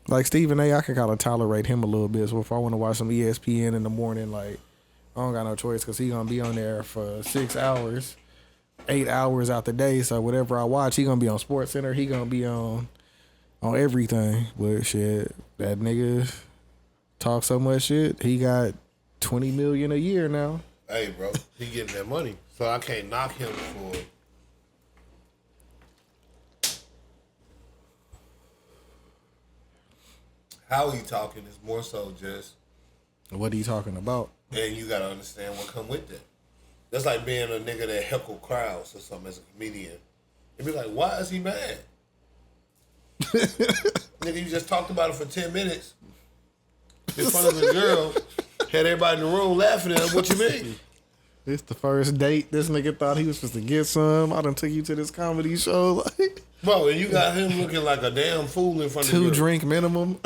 Like Stephen A, I can kind of tolerate him a little bit. So if I want to watch some ESPN in the morning, like I don't got no choice because he gonna be on there for 6 hours, 8 hours out the day. So whatever I watch, he gonna be on Sports Center. He gonna be on everything. But shit, that nigga talk so much shit. He got $20 million a year now. Hey, bro, he getting that money, so I can't knock him for. How he talking is more so just. What are you talking about? And you gotta understand what come with that. That's like being a nigga that heckle crowds or something as a comedian. And be like, why is he mad? Nigga, you just talked about it for 10 minutes in front of a girl, had everybody in the room laughing at him. What you mean? This the first date. This nigga thought he was supposed to get some. I done took you to this comedy show. Like, bro, and you got him looking like a damn fool in front of the girl. 2 drink minimum.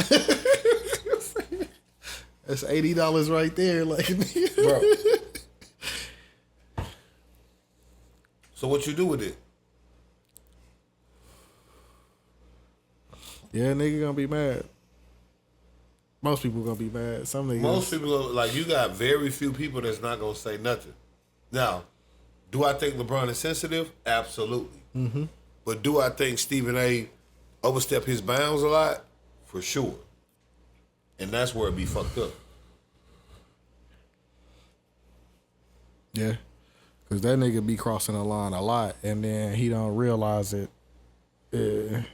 That's $80 right there. Like, Bro. So what you do with it? Yeah, nigga gonna be mad. Most people gonna be mad. Some niggas. Most people, like, you got very few people that's not gonna say nothing. Now, do I think LeBron is sensitive? Absolutely. Mm-hmm. But do I think Stephen A. overstepped his bounds a lot? For sure. And that's where it be fucked up. Yeah. Because that nigga be crossing the line a lot, and then he don't realize it. And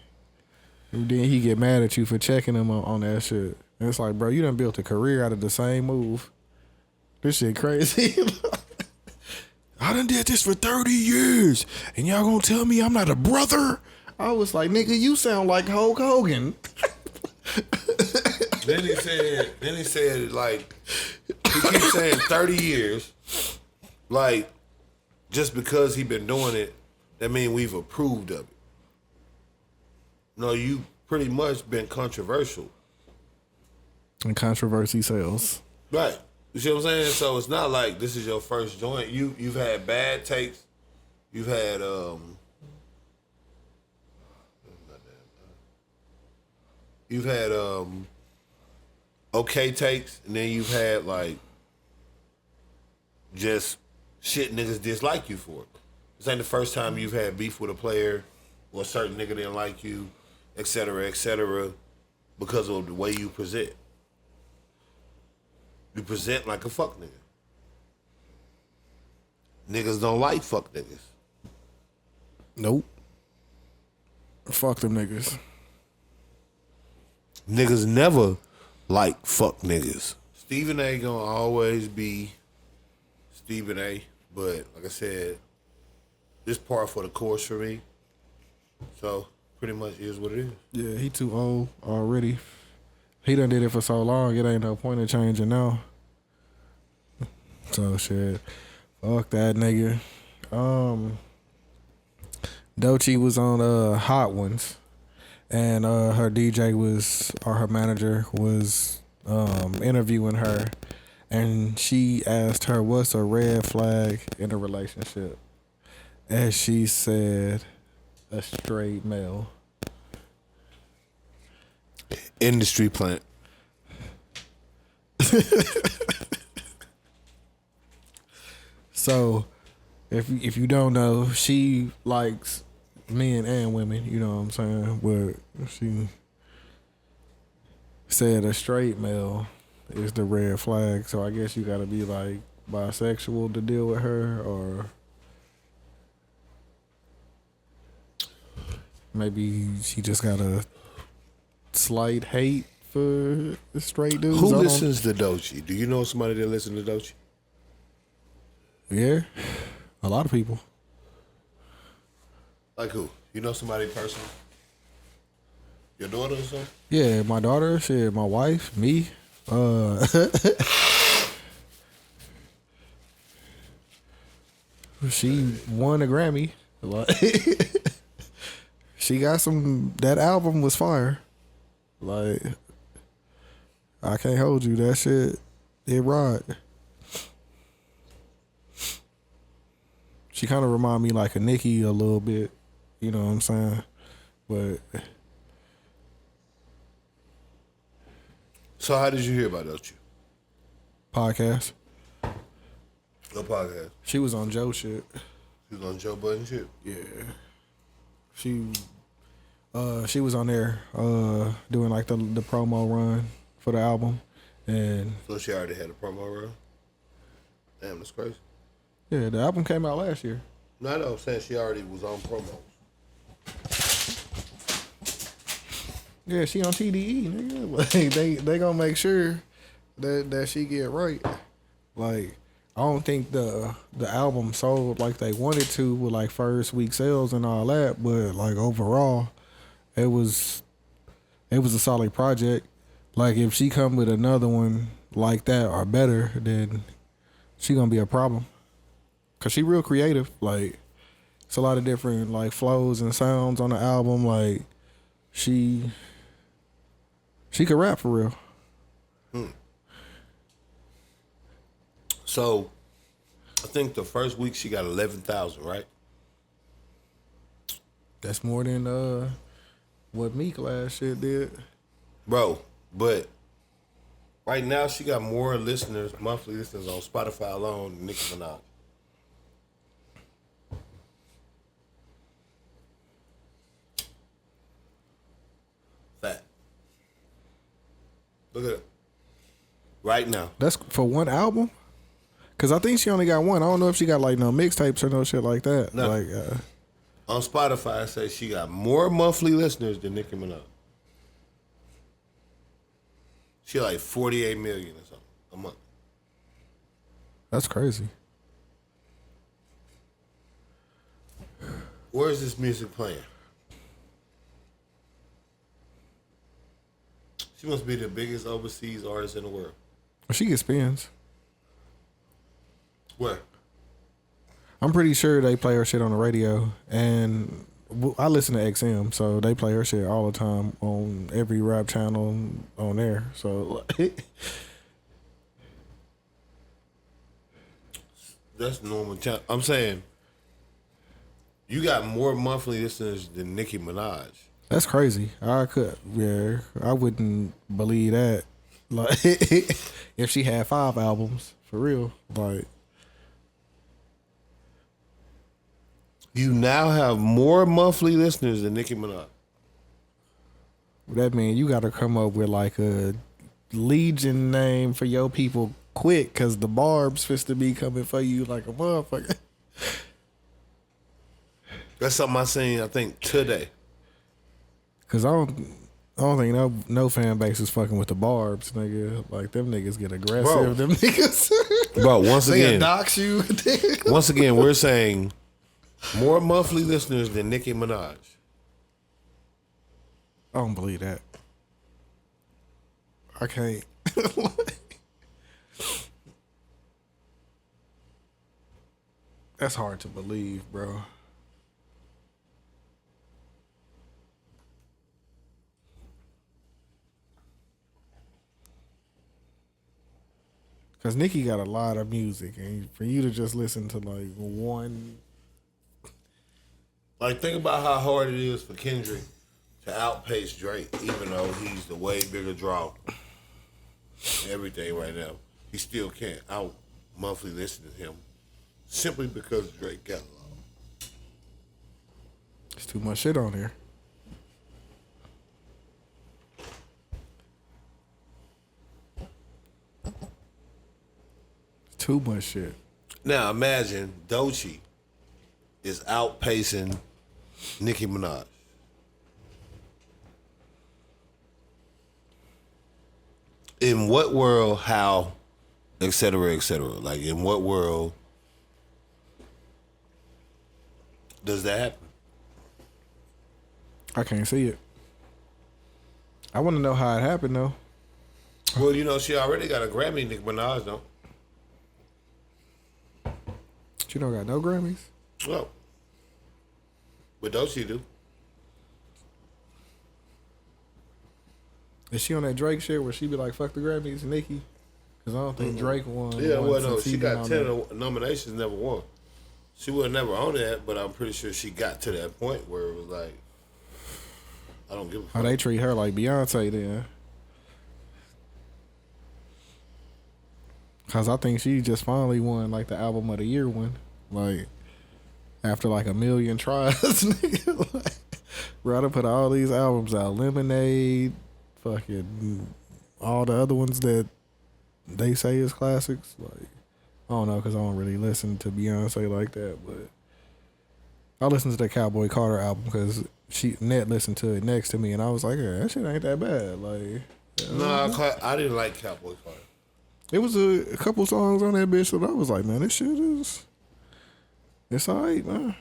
then he get mad at you for checking him on that shit. And it's like, bro, you done built a career out of the same move. This shit crazy. I done did this for 30 years, and y'all gonna tell me I'm not a brother? I was like, nigga, you sound like Hulk Hogan. Then he said, like, he keeps saying 30 years. Like, just because he been doing it, that mean we've approved of it. No, you pretty much been controversial. And controversy sells. Right. You see what I'm saying? So it's not like this is your first joint. You've had bad takes. You've had okay takes, and then you've had like just shit niggas dislike you for. This ain't the first time you've had beef with a player or a certain nigga didn't like you, et cetera, because of the way you present. You present like a fuck nigga. Niggas don't like fuck niggas. Nope. Fuck them niggas. Niggas never like fuck niggas. Stephen A. gonna always be Stephen A. But like I said, this par for the course for me. So pretty much is what it is. Yeah, he too old already. He done did it for so long, it ain't no point in changing now. So shit. Fuck that nigga. Doechii was on Hot Ones, and her DJ was, or her manager was interviewing her, and she asked her what's a red flag in a relationship, and she said a straight male. Industry plant. So, if you don't know, she likes men and women. You know what I'm saying? But she said a straight male is the red flag. So I guess you got to be like bisexual to deal with her, or maybe she just got a slight hate for straight dudes. Who listens to Doechii? Do you know somebody that listens to Doechii? Yeah, a lot of people. Like who? You know somebody personally? Your daughter or something? Yeah, my daughter, shit, my wife, me. She won a Grammy. She got some. That album was fire. Like, I can't hold you. That shit, it rocked. She kind of remind me like a Nicki a little bit. You know what I'm saying? But so how did you hear about Doechii? podcast. No podcast. She was on Joe shit. She was on Joe Budden shit. Yeah. She was on there doing like the promo run for the album, and So she already had a promo run? Damn, that's crazy. yeah, the album came out last year. No, I know. I'm saying she already was on promos. Yeah, she on TDE, nigga. Like, they gonna make sure that she get right. Like, I don't think the album sold like they wanted to with like first week sales and all that, but like overall, it was a solid project. Like, if she come with another one like that or better, then she gonna be a problem. Cause she real creative. Like, it's a lot of different like flows and sounds on the album. Like, she could rap for real. So, I think the first week she got 11,000, right? That's more than what Meek last shit did. Bro, but Right now, she got more monthly listeners on Spotify alone than Nicki Minaj. Fact. Look at it. Right now. That's for one album? Because I think she only got one. I don't know if she got like no mixtapes or no shit like that. No. Like, on Spotify, it says she got more monthly listeners than Nicki Minaj. She like 48 million or something a month. that's crazy. Where is this music playing? She must be the biggest overseas artist in the world. She gets spins. Where? I'm pretty sure they play her shit on the radio, and I listen to XM, so they play her shit all the time on every rap channel on there. So That's normal. I'm saying you got more monthly listeners than Nicki Minaj. that's crazy. I wouldn't believe that. Like, if she had 5 albums for real, like. You now have more monthly listeners than Nicki Minaj. That means you got to come up with like a legion name for your people quick, cause the barbs fist to be coming for you like a motherfucker. That's something I seen, I think, today. Cause I don't think no fan base is fucking with the barbs, nigga. Like them niggas get aggressive. Bro. Them niggas. Bro, once They again, dox you. once again, we're saying more monthly listeners than Nicki Minaj. I don't believe that. I can't. That's hard to believe, bro. Cause Nicki got a lot of music, and for you to just listen to like one, Like, think about how hard it is for Kendrick to outpace Drake, even though he's the way bigger draw. Everything right now, he still can't out monthly listen to him simply because Drake got a lot. it's too much shit on here. Too much shit. Now imagine Doechii is outpacing Nicki Minaj. In what world, how, et cetera, et cetera? Like, in what world does that happen? I can't see it. I want to know how it happened though. Well, you know, she already got a Grammy, Nicki Minaj, don't. She don't got no Grammys. Well, but Doechii do. Is she on that Drake shit where she be like, "Fuck the Grammys, Nicki"? Because I don't think Drake won. Yeah, one well, no, since he she been got on 10 there. nominations, never won. She was never on that, but I'm pretty sure she got to that point where it was like, I don't give a Oh, fuck. they treat her like Beyonce then. Cause I think she just finally won like the album of the year one, like after like a million tries. Nigga, like, bro, I put all these albums out, Lemonade, fucking all the other ones that they say is classics. Like I don't know, cause I don't really listen to Beyonce like that, but I listened to the Cowboy Carter album because Net listened to it next to me, and I was like, yeah, that shit ain't that bad. Like, No, I didn't like Cowboy Carter. it was a couple songs on that bitch that I was like, man, this shit is, it's alright, man.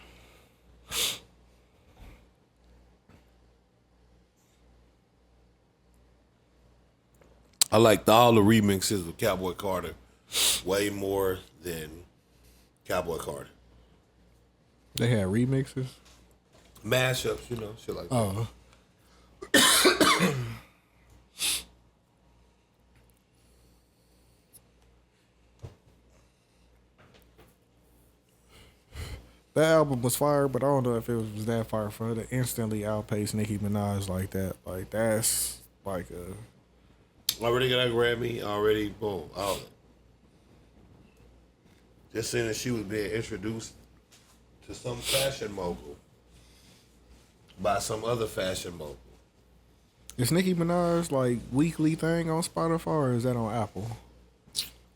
I liked all the remixes of Cowboy Carter way more than Cowboy Carter. They had remixes. Mashups, you know, shit like that. Oh, that album was fire, but I don't know if it was that fire for her to instantly outpace Nicki Minaj like that. Like that's like a Already got a Grammy. Already, boom, all that. Just saying that she was being introduced to some fashion mogul by some other fashion mogul. Is Nicki Minaj like weekly thing on Spotify or is that on Apple?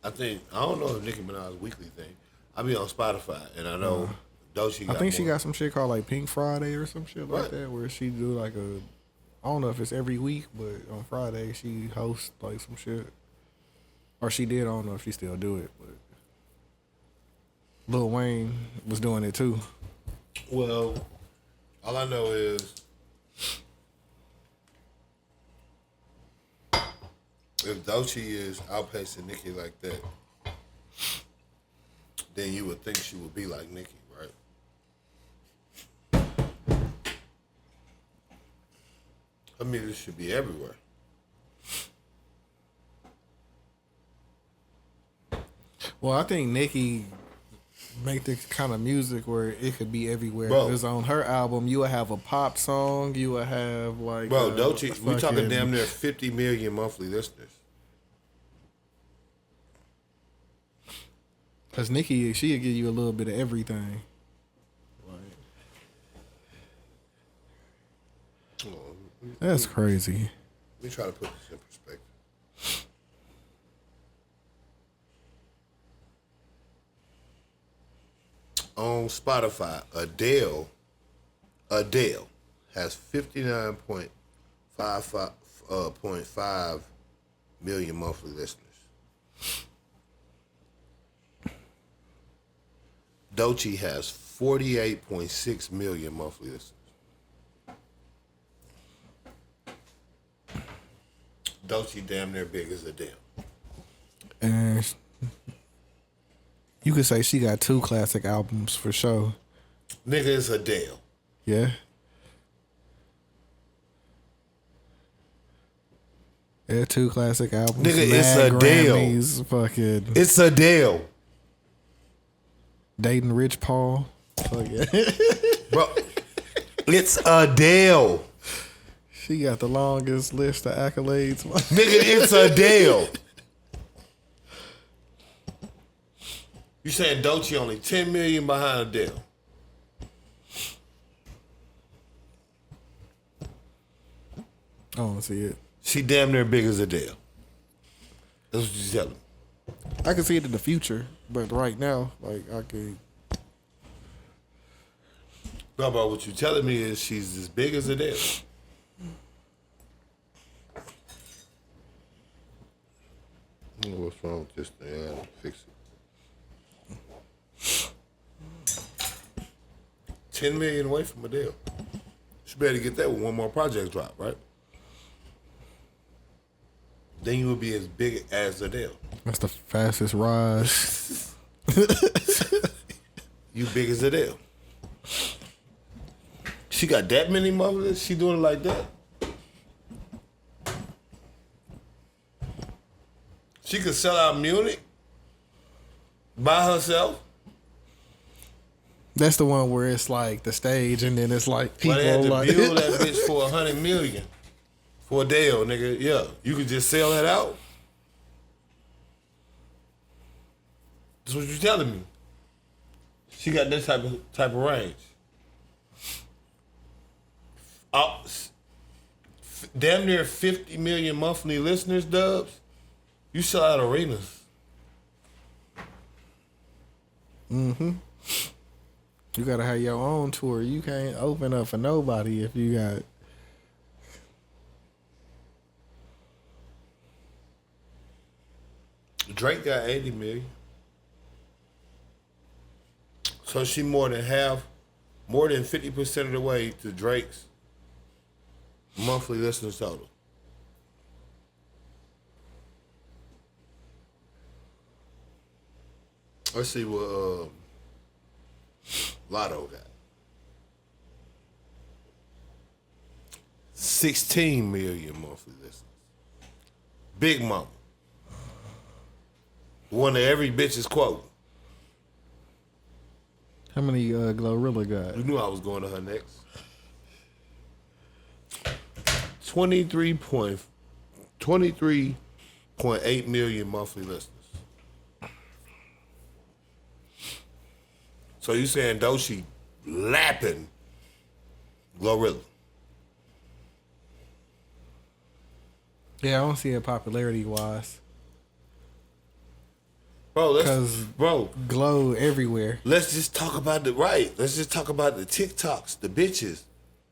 I don't know if Nicki Minaj's weekly thing. I be on Spotify, and I know Doechii got I think she more. got some shit called like Pink Friday or some shit like that, where she do like I don't know if it's every week, but on Friday she hosts like some shit. Or she did, I don't know if she still do it, but Lil Wayne was doing it too. Well, all I know is if Doechii is outpacing Nicki like that, then you would think she would be like Nicki, right? Her music should be everywhere. Well, I think Nicki make the kind of music where it could be everywhere. Bro. Because on her album, you would have a pop song, you would have like Doechii, we talking fucking- damn near 50 million monthly listeners. Cause Nicki, she'll give you a little bit of everything. That's crazy. Let me try to put this in perspective. On Spotify, Adele has 59.5 million monthly listeners. Doechii has 48.6 million monthly listeners. Doechii damn near big as Adele. And you could say she got 2 classic albums for sure. Nigga, it's Adele. Yeah. Yeah, 2 classic albums. Nigga, it's mad Adele. Grammys, fucking It's Adele. dating Rich Paul. Fuck yeah. Bro, it's Adele. She got the longest list of accolades. Nigga, it's Adele. You saying Doechii only 10 million behind Adele? I don't see it. She damn near big as Adele. That's what you telling me. I can see it in the future, but right now, like I could. No, but what you telling me is she's as big as Adele. I don't know what's wrong with this thing. I gotta fix it. 10 million away from Adele. She better get that with one more project drop, right? Then you would be as big as Adele. That's the fastest rise. You big as Adele. She got that many mothers. She doing it like that. She could sell out Munich by herself. That's the one where it's like the stage, and then it's like people But they had to like. build that bitch for 100 million for Adele, nigga. Yeah, you could just sell that out. That's what you telling me. She got that type of range. Damn near 50 million monthly listeners, Dubz. You sell out arenas. You gotta have your own tour. You can't open up for nobody if you got. Drake got 80 million. So she more than 50% of the way to Drake's monthly listeners total. Let's see what Lotto got. 16 million monthly listeners. Big Mama. The one that every bitch is quoting. How many Glorilla got? You knew I was going to her next. 23 1.8 million monthly listeners. So you saying Doechii lapping Glorilla? Yeah, I don't see it popularity wise. Bro, Bro, Glow everywhere. let's just talk about Let's just talk about the TikToks, the bitches,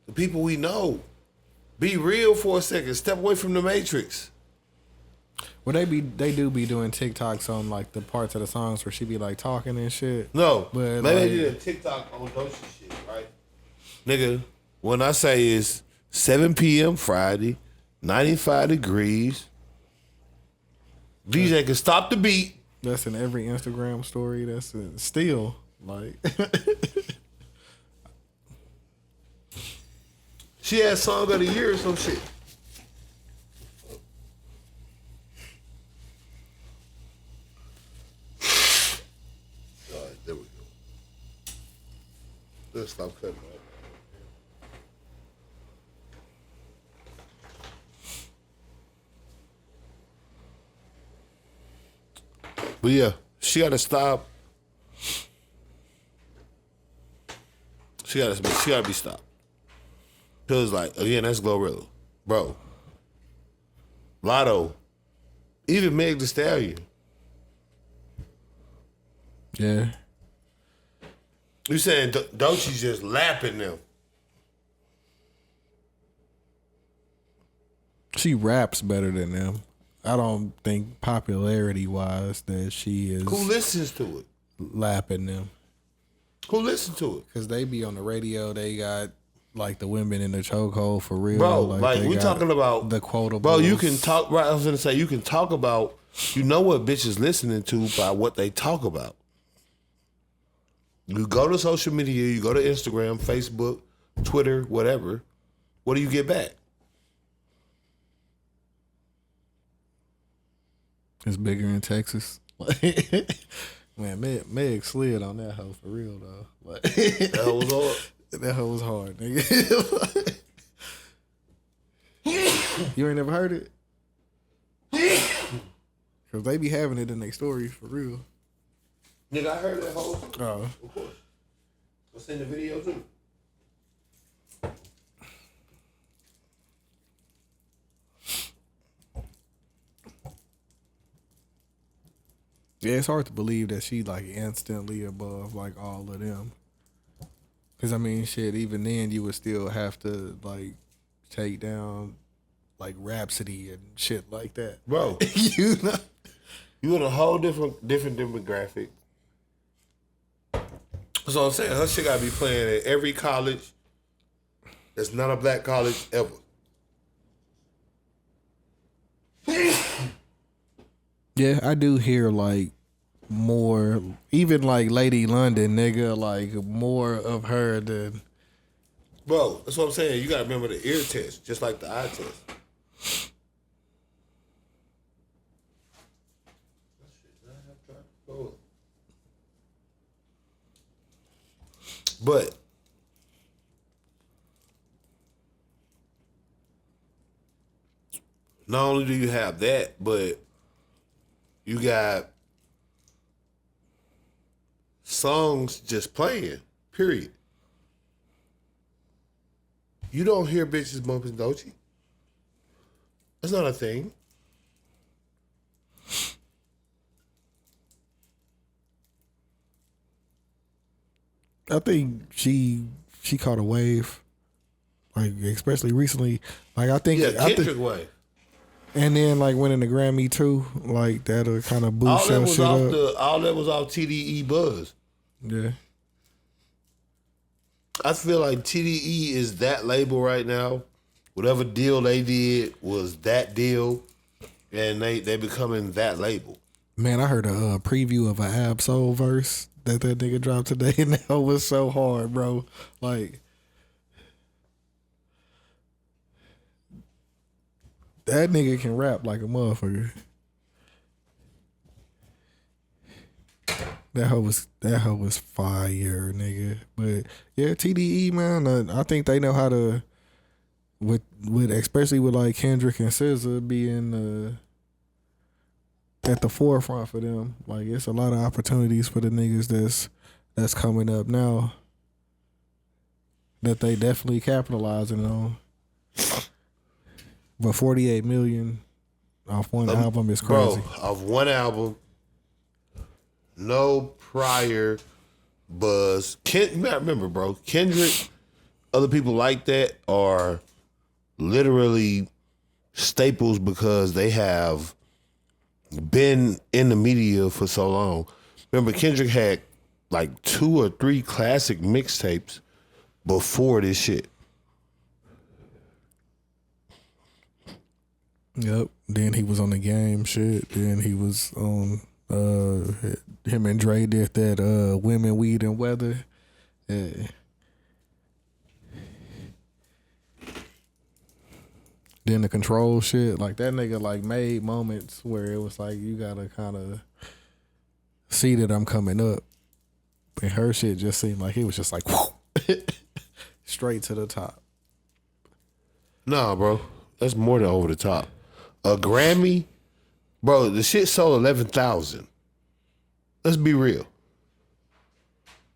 the people we know. Be real for a second. Step away from the Matrix. Well, they do be doing TikToks on like the parts of the songs where she be like talking and shit. No, but maybe they like, did a TikTok on Doechii shit, right? Nigga, when I say it's 7 p.m. Friday, 95 degrees, DJ can stop the beat. that's in every Instagram story. That's still like. She had song of the year or some shit. All right, there we go. Let's stop cutting off. But yeah, she gotta stop. She gotta be stopped. Cause like again, that's Glorilla, bro. Lotto, even Meg Thee Stallion. Yeah. You saying Doechii's just lapping them? She raps better than them. I don't think popularity wise that she is Who listens to it? lapping them. Who listens to it? Cause they be on the radio. They got like the women in the chokehold for real. Bro, like we they got talking about the quotables. Bro, you can talk. Right, I was gonna say you can talk about. You know what bitches listening to by what they talk about. You go to social media. You go to Instagram, Facebook, Twitter, whatever. What do you get back? It's bigger in Texas. Man, Meg slid on that hoe for real though. Like, That was hard. that hoe was hard, nigga. You ain't never heard it? Cause they be having it in their stories for real. Nigga, I heard that whole. Oh. Of course. I seen the video too. Yeah, it's hard to believe that she like instantly above like all of them. Cause I mean, shit, even then you would still have to like take down like Rhapsody and shit like that, Bro. you know. You in a whole different demographic. That's what I'm saying. Her shit gotta be playing at every college that's not a black college ever. Yeah, I do hear like more, even like Lady London, nigga, like more of her than. Bro, that's what I'm saying. You gotta remember the ear test, just like the eye test. But not only do you have that, but you got songs just playing, period. You don't hear bitches bumping Doechii. That's not a thing. I think she caught a wave, like especially recently. Like I think, Yeah, Kendrick way. and then like winning the Grammy too, like that'll kind of All boost that your was shit off up. all that was off TDE buzz. Yeah, I feel like TDE is that label right now. Whatever deal they did was that deal, and they becoming that label. man, I heard a preview of an Ab Soul verse that nigga dropped today, and that was so hard, bro. Like that nigga can rap like a motherfucker. That hoe was fire, nigga. But yeah, TDE, man, I think they know how to with especially with like Kendrick and SZA being at the forefront for them. Like it's a lot of opportunities for the niggas that's coming up now that they definitely capitalizing on. But 48 million off one album is crazy. Bro, off one album, no prior buzz. You gotta remember, bro, Kendrick, other people like that are literally staples because they have been in the media for so long. Remember, Kendrick had like 2 or 3 classic mixtapes before this shit. Yep. Then he was on the game shit. Then he was on him and Dre did that Women, Weed, and Weather. Yeah. Then the Control shit. Like that nigga like made moments where it was like you gotta kinda see that I'm coming up. And her shit just seemed like it was just like whoo, straight to the top. Nah, bro. That's more than over the top. A Grammy, bro, the shit sold 11,000. Let's be real.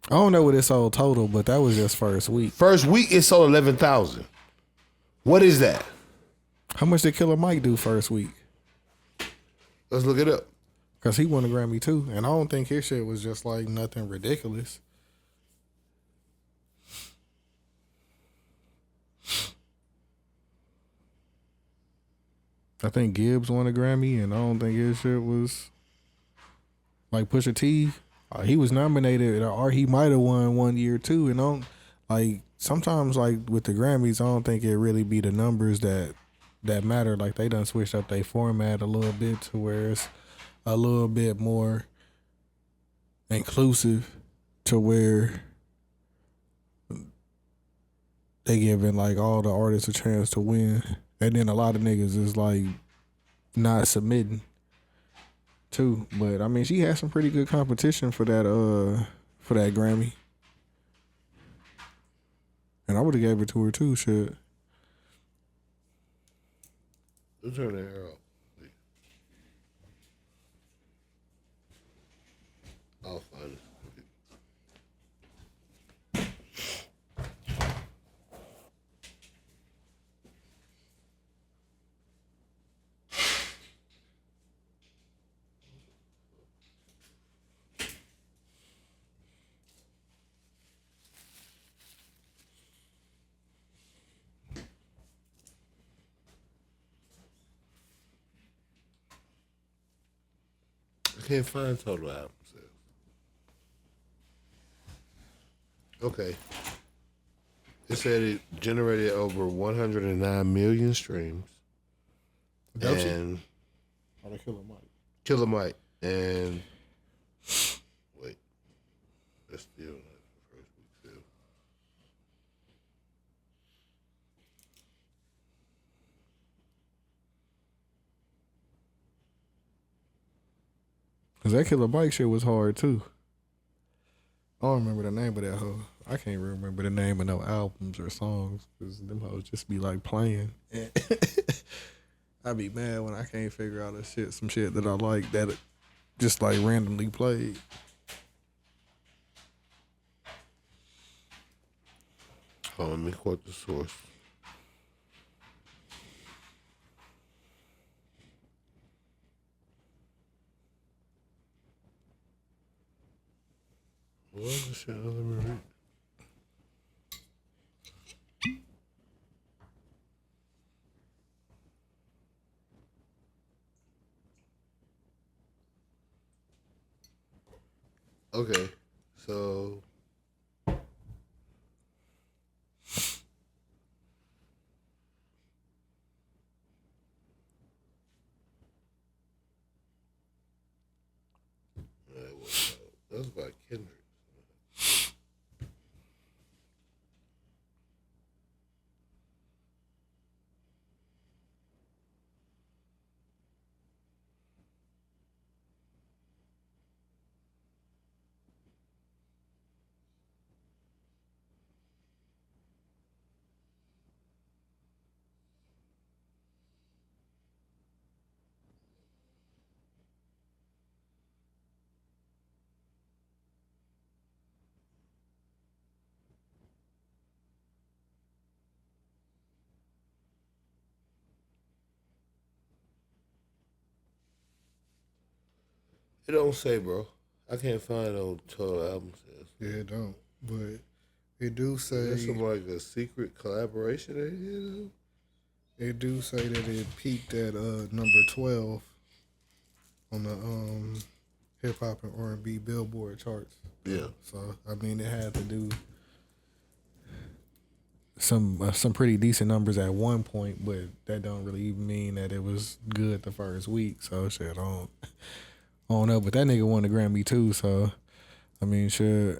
I don't know what it sold total, but that was just first week. First week, it sold 11,000. What is that? How much did Killer Mike do first week? Let's look it up. Because he won a Grammy too. And I don't think his shit was just like nothing ridiculous. I think Gibbs won a Grammy, and I don't think his shit was like Pusha T. He was nominated, or he might have won one year too. And don't like sometimes like with the Grammys, I don't think it really be the numbers that matter. Like they done switched up their format a little bit to where it's a little bit more inclusive, to where they giving like all the artists a chance to win. And then a lot of niggas is like not submitting too. But I mean, she had some pretty good competition for that Grammy. And I would have gave it to her too, shit. Let's turn that hair off. I'll find it. I can't find total album sales. Okay. It said it generated over 109 million streams. Dubz? And Or the Killer Mike. Killer Mike. And wait. That's still not the first week sale. Cause that Killer Mike shit was hard too. I don't remember the name of that hoe. I can't remember the name of no albums or songs, cause them hoes just be like playing. I be mad when I can't figure out some shit that I like that it just like randomly played. Oh, let me quote the source. What was the shit? Let me read. Okay, so that was by Kendrick. It don't say, bro. I can't find no total album sales. Yeah, it don't. But it do say That's some like a secret collaboration they did. it do say that it peaked at number 12 on the hip hop and R&B Billboard charts. Yeah. So I mean, it had to do some pretty decent numbers at one point, but that don't really even mean that it was good the first week. So shit, I don't know. But that nigga won the Grammy too. So I mean, shit.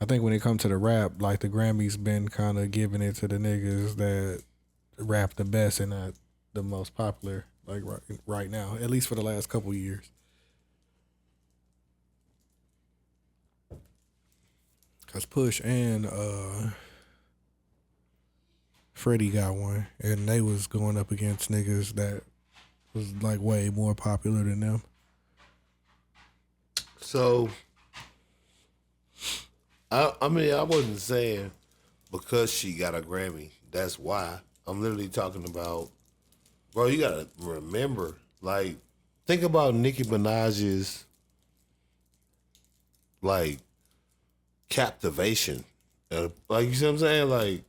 I think when it comes to the rap, like the Grammys been kind of giving it to the niggas that rap the best and not the most popular, like right now, at least for the last couple years. Cause Push and Freddie got one, and they was going up against niggas that was like way more popular than them. So, I mean, I wasn't saying because she got a Grammy, that's why. I'm literally talking about, bro, you gotta remember, like, think about Nicki Minaj's, like, captivation. Like, you see what I'm saying? Like,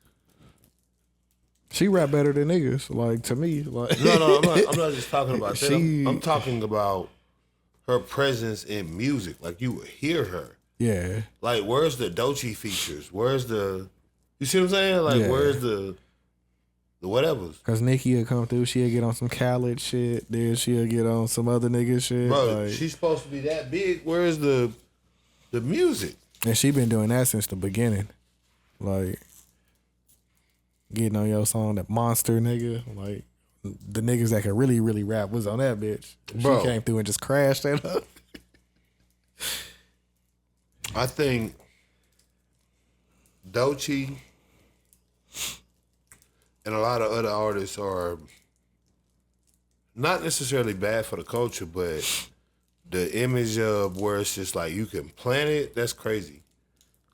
She rap better than niggas, like, to me. Like, no, I'm not just talking about that. She- I'm talking about her presence in music. Like, you would hear her. yeah. Like, where's the Doechii features? Where's the, you see what I'm saying? Like, Yeah. where's the whatevers? Cause Nicki will come through, she'll get on some Khaled shit, then she'll get on some other nigga shit. Bro, like, she's supposed to be that big. Where's the music? and she been doing that since the beginning. Like, getting on your song, that monster nigga. Like, the niggas that can really, really rap was on that bitch. Bro. She came through and just crashed that up. I think Doechii and a lot of other artists are not necessarily bad for the culture, but the image of where it's just like you can plant it, that's crazy.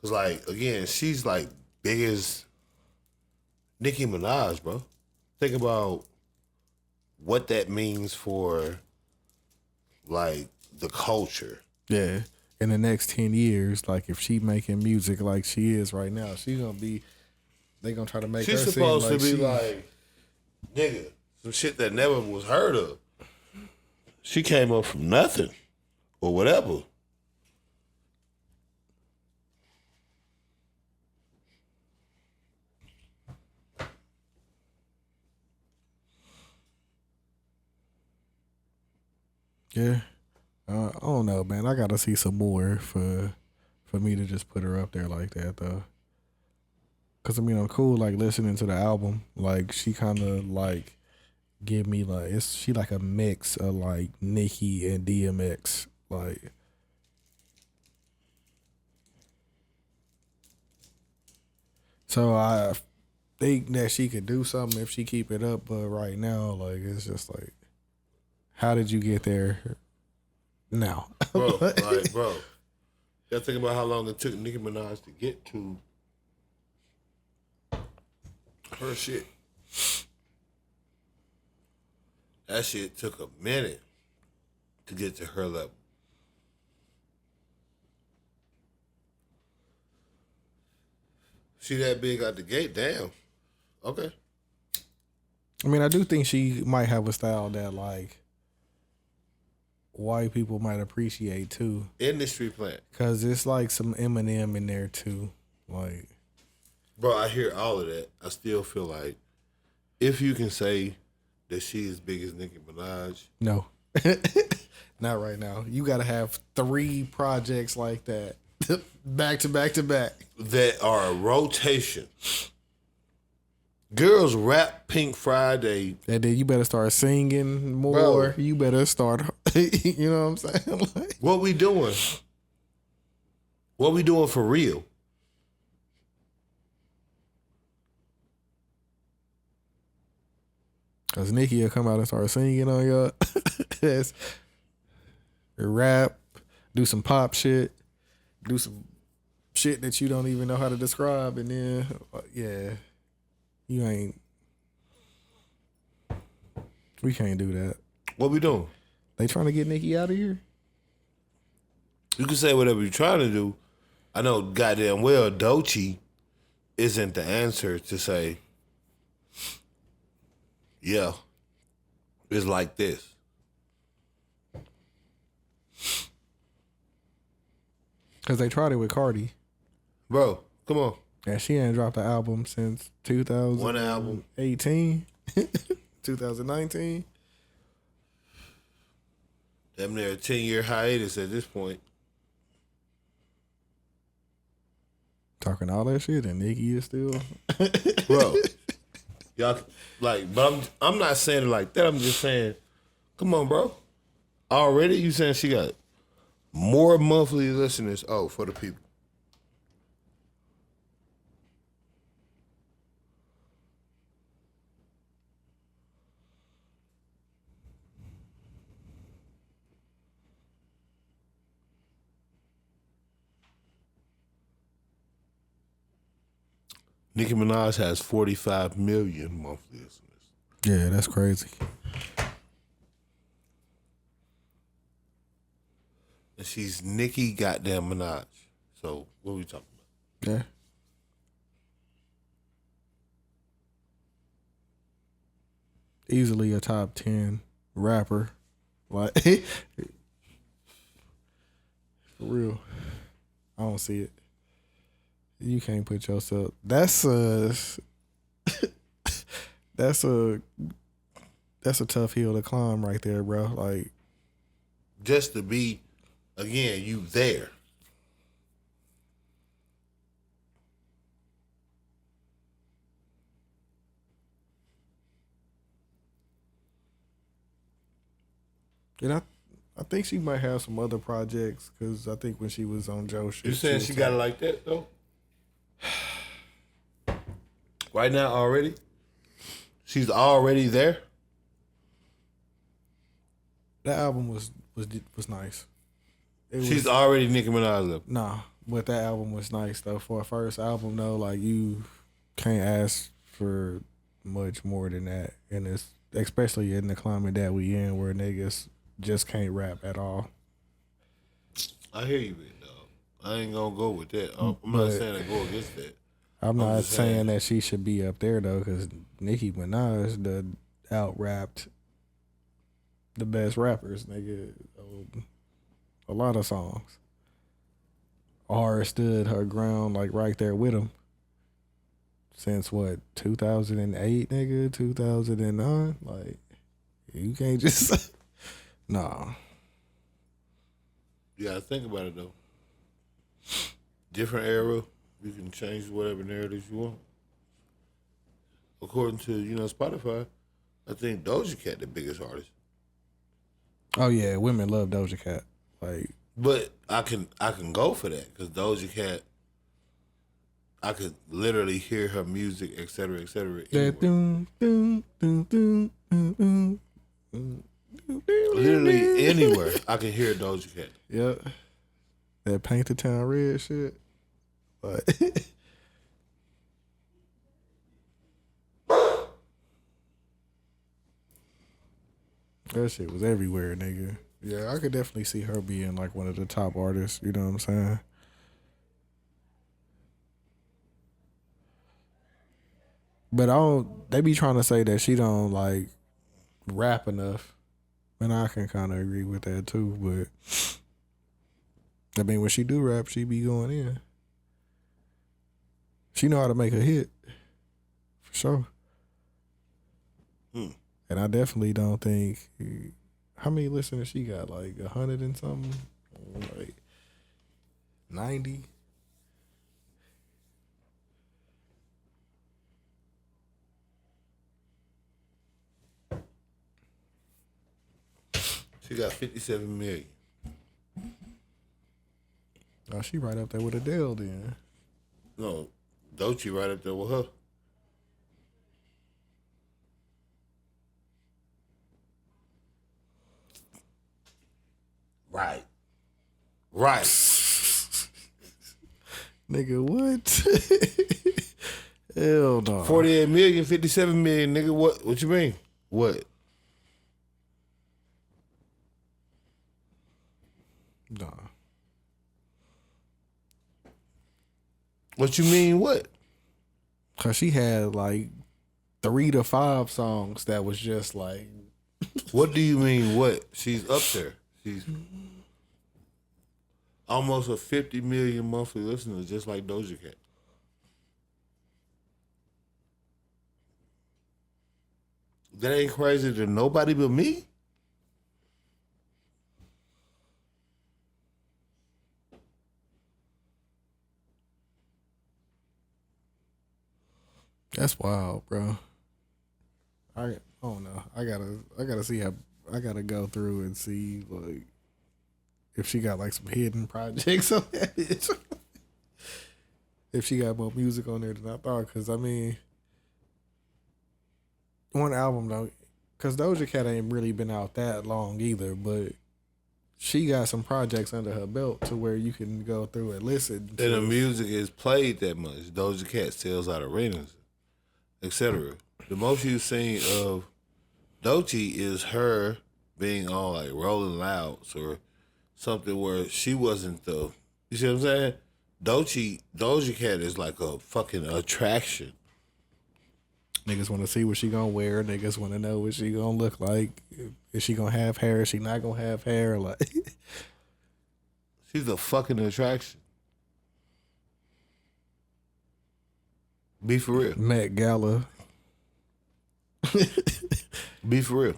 Cause like, again, she's like big as Nicki Minaj, bro. Think about what that means for like the culture. Yeah. In the next 10 years, like, if she making music like she is right now, she gonna be, they gonna try to make She's her supposed seem like to be she, like, nigga, some shit that never was heard of. She came up from nothing or whatever. yeah. I don't know, man. I gotta see some more for me to just put her up there like that, though. Cause I mean, I'm cool like listening to the album. Like, she kind of like give me like she like a mix of like Nicki and DMX. Like, so I think that she could do something if she keep it up. But right now, like, it's just like, how did you get there? Now, Bro, like, bro. You gotta think about how long it took Nicki Minaj to get to her shit. That shit took a minute to get to her level. She that big out the gate? Damn. Okay. I mean, I do think she might have a style that like white people might appreciate too, Industry plant. cause it's like some Eminem in there too. Like, Bro, I hear all of that. I still feel like if you can say that she is big as Nicki Minaj, no, not right now. You gotta have 3 projects like that, back to back to back. that are a rotation. Girls rap Pink Friday. And then you better start singing more. Bro. You better start, you know what I'm saying? Like, What we doing? What we doing for real? cause Nicki will come out and start singing on your ass, rap, do some pop shit, do some shit that you don't even know how to describe, and then yeah, you ain't. We can't do that. What we doing? They trying to get Nicki out of here? You can say whatever you're trying to do. I know goddamn well Doechii isn't the answer to say, yeah, it's like this. Because they tried it with Cardi. Bro, come on. And she ain't dropped an album since 2018. One album. 2019. Damn near a 10-year hiatus at this point. Talking all that shit and Nicki is still. Bro, y'all, like, but I'm not saying it like that. I'm just saying, come on, bro. Already you saying she got more monthly listeners, for the people. Nicki Minaj has 45 million monthly listeners. Yeah, that's crazy. And she's Nicki goddamn Minaj. So what are we talking about? Yeah. Easily a top 10 rapper. Like, for real. I don't see it. You can't put yourself. That's a tough hill to climb right there, bro. Like, Just to be, again, you there. and I think she might have some other projects because I think when she was on Joe shit, You saying she got it like that though? Right now already? She's already there? that album was nice. She's already Nicki Minaj though. Nah, but that album was nice though. For a first album though, like you can't ask for much more than that, and it's especially in the climate that we in where niggas just can't rap at all. I hear you, big dog. I ain't gonna go with that. I'm not saying I go against that. I'm not just saying saying. that she should be up there though, because Nicki Minaj out rapped the best rappers, nigga. A lot of songs. Or stood her ground like right there with him. Since what, 2008, nigga, 2009? Like, you can't just nah. You gotta think about it though. Different era, you can change whatever narratives you want. According to, Spotify, I think Doja Cat the biggest artist. Oh yeah, women love Doja Cat. Like, But I can go for that because Doja Cat, I could literally hear her music, et cetera, that anywhere. doom, doom, doom, doom, doom, doom, doom, doom, Literally anywhere I can hear Doja Cat. Yep. That paint the town red shit. But that shit was everywhere, nigga. Yeah, I could definitely see her being like one of the top artists, you know what I'm saying? But they be trying to say that she don't like rap enough. And I can kind of agree with that too, but I mean, when she do rap, she be going in. She know how to make a hit, for sure. And I definitely don't think, how many listeners she got? Like 100 and something? Like 90? She got 57 million. Oh, she right up there with Adele then. No, Doechii right up there with her. Right. Nigga, what? Hell no. 48 million, 57 million, nigga. What you mean? What? Nah. What you mean? What? Cause she had like 3 to 5 songs that was just like. What do you mean? What? She's up there. She's almost a 50 million monthly listeners, just like Doja Cat. That ain't crazy to nobody but me. That's wild, bro. I don't know. I gotta see how. I gotta go through and see like if she got like some hidden projects on that bitch. If she got more music on there than I thought, because I mean, one album though, because Doja Cat ain't really been out that long either, but she got some projects under her belt to where you can go through and listen. And the music is played that much. Doja Cat sells out arenas, etc. The most you've seen of Doechii is her being on like Rolling Louds or something where she wasn't the. You see what I'm saying? Doja Cat is like a fucking attraction. Niggas want to see what she gonna wear. Niggas want to know what she gonna look like. Is she gonna have hair? Is she not gonna have hair? Like, She's a fucking attraction. Be for real. Met Gala. Be for real.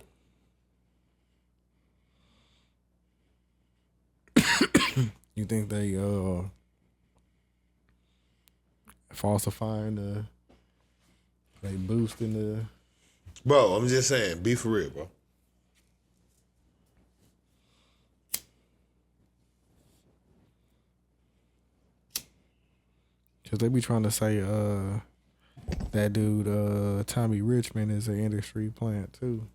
You think they falsifying they boosting the. Bro, I'm just saying, be for real, bro. Cause they be trying to say that dude Tommy Richmond is an industry plant too.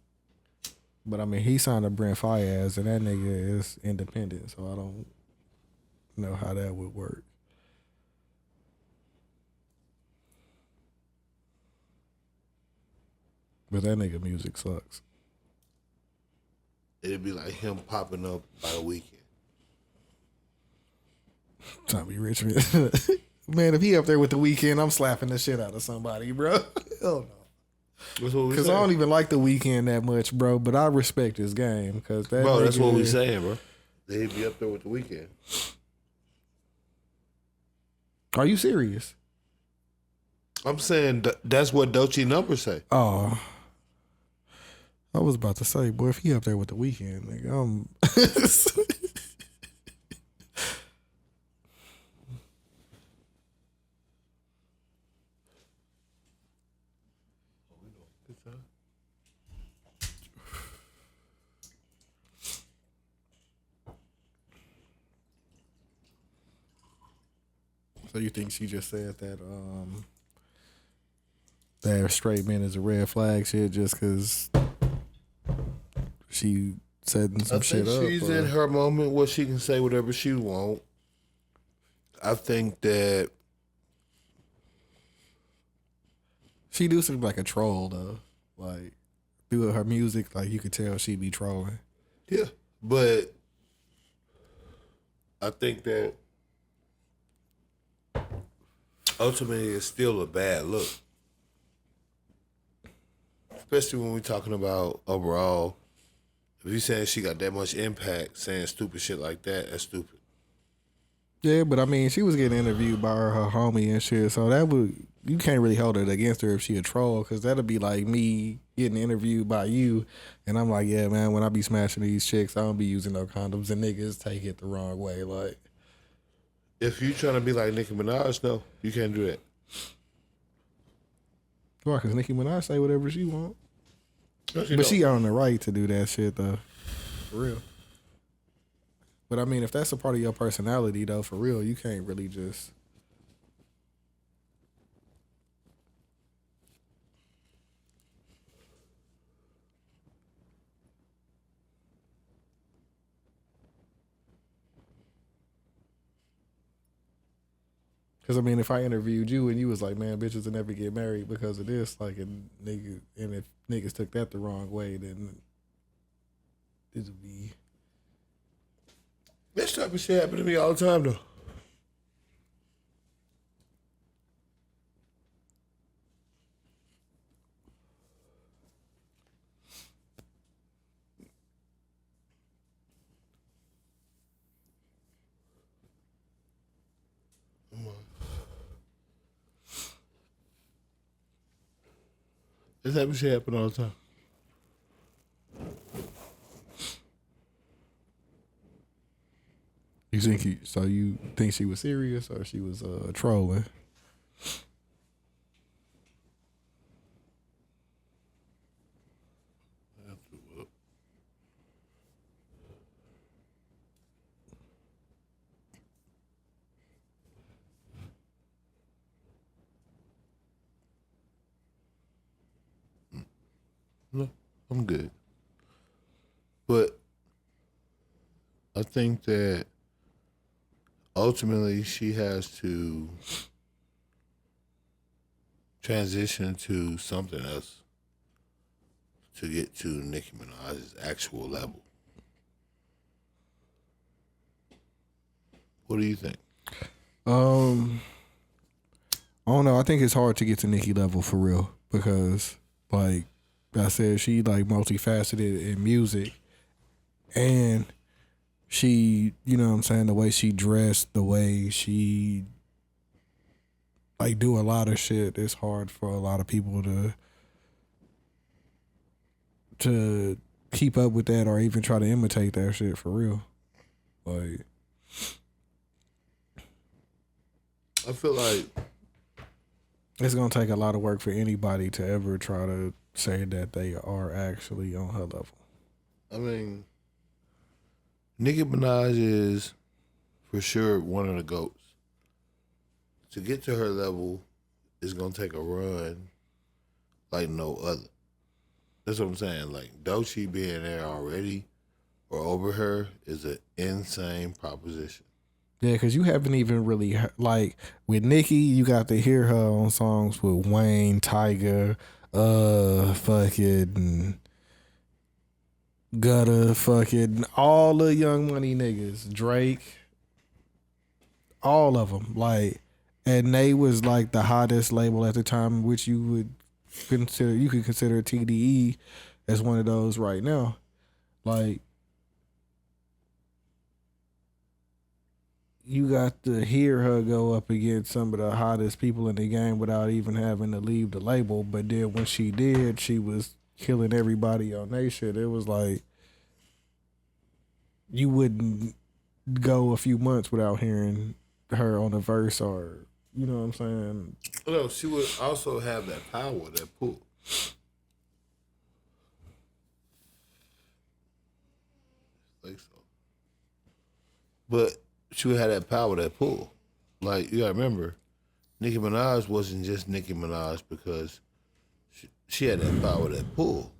But I mean he signed to Brent Faiyaz and that nigga is independent, so I don't know how that would work. But that nigga music sucks. It'd be like him popping up by the weekend. Tommy Richmond. Man, if he up there with the weekend, I'm slapping the shit out of somebody, bro. Hell no. That's what we Because saying. I don't even like the weekend that much, bro. But I respect his game. Cause that Bro, that's nigga- what we saying, bro. They'd be up there with the weekend. Are you serious? I'm saying that's what Doechii numbers say. Oh, I was about to say, boy, if he up there with the weekend, nigga, I'm. So you think she just said that that straight men is a red flag shit just because she setting some I shit think up? she's in her moment where she can say whatever she want. I think that She do seem like a troll though. Like through her music, like you could tell she be trolling. yeah, but I think that ultimately it's still a bad look. Especially when we're talking about overall. If you saying she got that much impact, saying stupid shit like that, that's stupid. Yeah, but I mean, she was getting interviewed by her homie and shit, so that would you can't really hold it against her if she a troll, because that'll be like me getting interviewed by you, and I'm like, yeah, man, when I be smashing these chicks, I don't be using no condoms, and niggas take it the wrong way, like. If you trying to be like Nicki Minaj, no, you can't do that. Why? Because Nicki Minaj say whatever she want, No, but don't. she on the right to do that shit though, for real. But I mean, if that's a part of your personality though, for real, you can't really just. Because I mean, if I interviewed you and you was like, "Man, bitches will never get married because of this," like, and if niggas took that the wrong way, then it would be. This type of shit happen to me all the time, though. This type of shit happen all the time. You think she was serious or she was trolling? No, I'm good. But I think that ultimately she has to transition to something else to get to Nicki Minaj's actual level. What do you think? I don't know. I think it's hard to get to Nicki level for real because, like I said, she like multifaceted in music, and she, you know what I'm saying, the way she dressed, the way she like do a lot of shit. It's hard for a lot of people to keep up with that or even try to imitate that shit for real. Like, I feel like it's gonna take a lot of work for anybody to ever try to say that they are actually on her level. I mean, Nicki Minaj is for sure one of the GOATs. To get to her level is gonna take a run like no other. That's what I'm saying. Like Doechii being there already or over her is an insane proposition. Yeah, because you haven't even really, like, with Nicki, you got to hear her on songs with Wayne, Tyga, fucking Gutter, fucking all the Young Money niggas, Drake, all of them. Like, and they was like the hottest label at the time, which you could consider TDE as one of those right now. Like, you got to hear her go up against some of the hottest people in the game without even having to leave the label. But then when she did, she was killing everybody on their shit. It was like you wouldn't go a few months without hearing her on a verse or, you know what I'm saying? No, she would also have that power, that pull. Like so. But she would have that power, that pull. Like, you gotta remember, Nicki Minaj wasn't just Nicki Minaj because she had that power, that pull.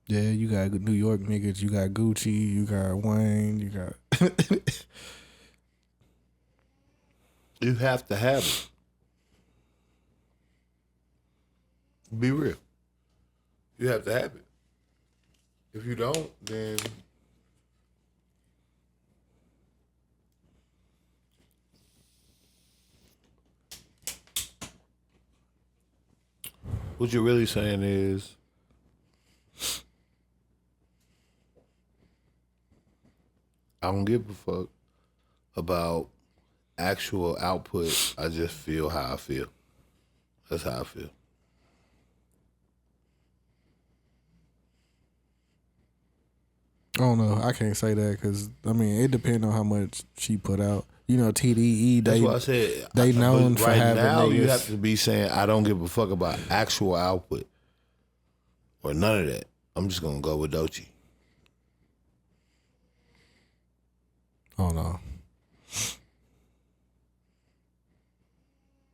Yeah, you got New York niggas, you got Gucci, you got Wayne, you got... You have to have it. Be real. You have to have it. If you don't, then what you're really saying is I don't give a fuck about actual output. I just feel how I feel. That's how I feel. I don't know. I can't say that because, I mean, it depends on how much she put out. You know, TDE, That's what I said. They known for right having now, niggas. you have to be saying, I don't give a fuck about actual output or none of that. I'm just going to go with Doechii. I don't know.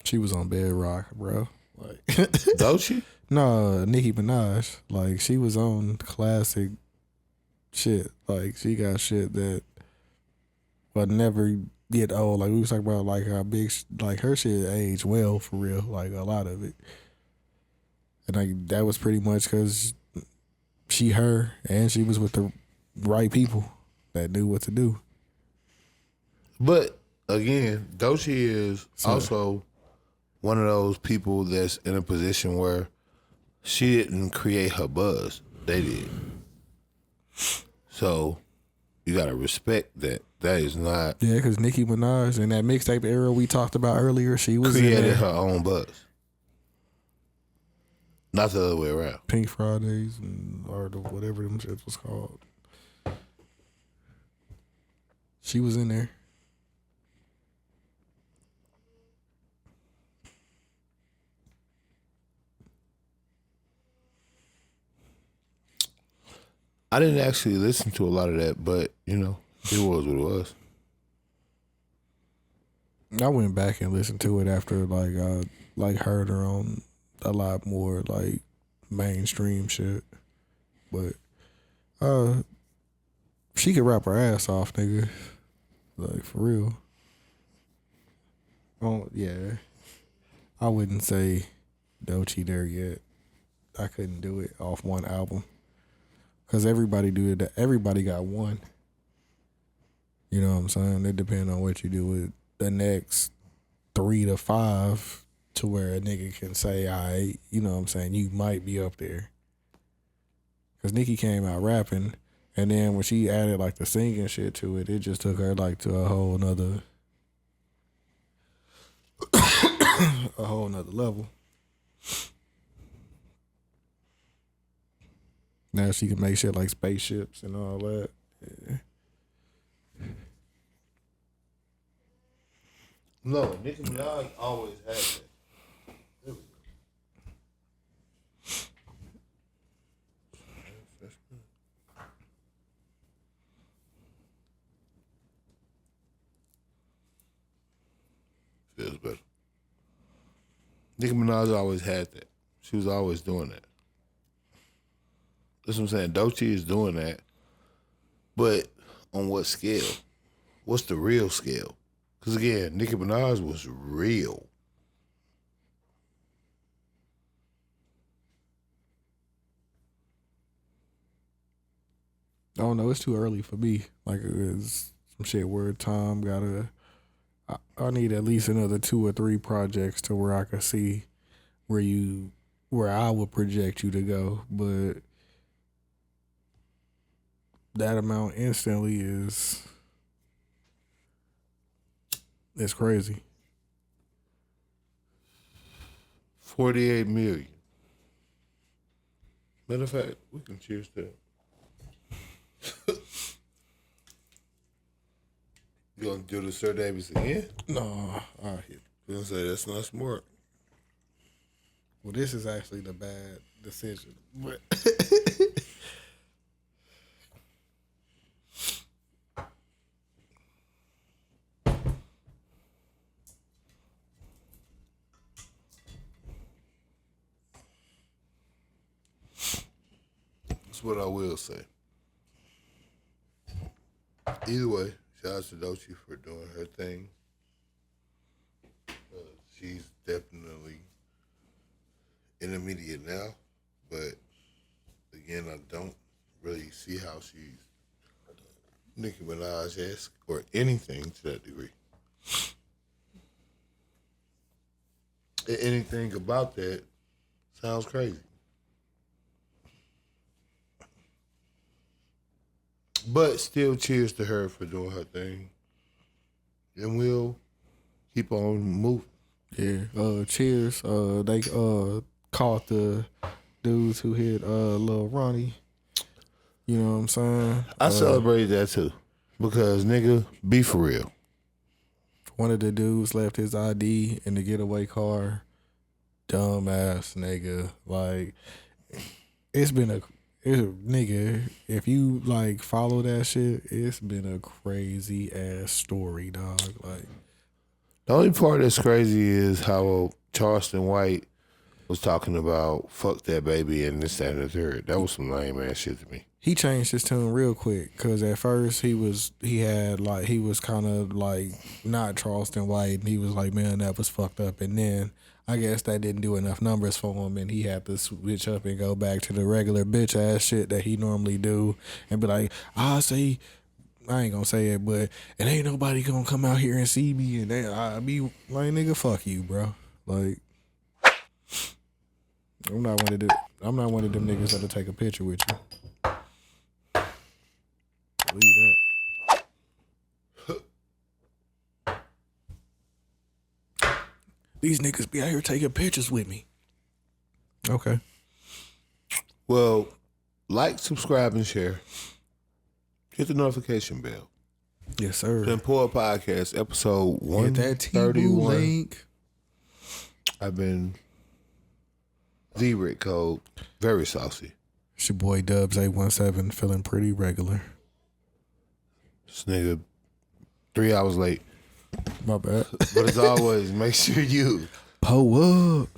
She was on Bedrock, bro. Like Doechii? No, Nicki Minaj. Like, she was on classic shit. Like, she got shit that would never get old. Like, we was talking about, like, how big, like, her shit aged well, for real. Like, a lot of it. And, like, that was pretty much because her, and she was with the right people that knew what to do. But again, Doechii is also one of those people that's in a position where she didn't create her buzz. They did. So you gotta respect that. That is not. Yeah, because Nicki Minaj in that mixtape era we talked about earlier, she was created her own buzz. Not the other way around. Pink Fridays or whatever them shit was called. She was in there. I didn't actually listen to a lot of that, but it was what it was. I went back and listened to it after I heard her on a lot more like mainstream shit. But she could rap her ass off, nigga. Like for real. Oh yeah. I wouldn't say Doechii there yet. I couldn't do it off one album. Cause everybody do it. Everybody got one. You know what I'm saying? It depends on what you do with the next 3 to 5 to where a nigga can say, you know what I'm saying, you might be up there. Cause Nicki came out rapping, and then when she added like the singing shit to it, it just took her like to a whole nother level. Now she can make shit like spaceships and all that. Yeah. No, Nicki Minaj always had that. Feels better. Nicki Minaj always had that. She was always doing that. That's what I'm saying. Doechii is doing that. But on what scale? What's the real scale? Because again, Nicki Minaj was real. I don't know. It's too early for me. Like, it's some shit where Tom I need at least another 2 or 3 projects to where I can see where I would project you to go. But that amount instantly is crazy. 48 million. Matter of fact, we can cheers to that. You gonna do the Sir Davis again? No, I hit. You gonna say that's not smart? Well, this is actually the bad decision. But That's what I will say. Either way, shout out to Doechii for doing her thing. She's definitely in the media now, but again, I don't really see how she's Nicki Minaj-esque or anything to that degree. Anything about that sounds crazy. But still, cheers to her for doing her thing. And we'll keep on moving. yeah, cheers. They caught the dudes who hit Lil Ronnie. You know what I'm saying? I celebrate that too. Because, nigga, be for real. One of the dudes left his ID in the getaway car. Dumbass nigga. Like, nigga, if you like follow that shit, it's been a crazy ass story, dog. Like, The only part that's crazy is how Charleston White was talking about fuck that baby and this, that, and the third. That was some lame ass shit to me. he changed his tune real quick because at first he was kind of like not Charleston White, and he was like, man, that was fucked up. And then I guess that didn't do enough numbers for him, and he had to switch up and go back to the regular bitch ass shit that he normally do, and be like, I ain't gonna say it, but it ain't nobody gonna come out here and see me, and I be like, nigga, fuck you, bro. Like, I'm not one of them niggas that'll take a picture with you. Believe that. These niggas be out here taking pictures with me. Okay. Well, like, subscribe, and share. Hit the notification bell. Yes, sir. The Poor Podcast, episode Hit that T-Boo 131. link. I've been the Rick Code, very saucy. It's your boy Dubz 817, feeling pretty regular. This nigga 3 hours late. My bad. But as always, make sure you Pull up.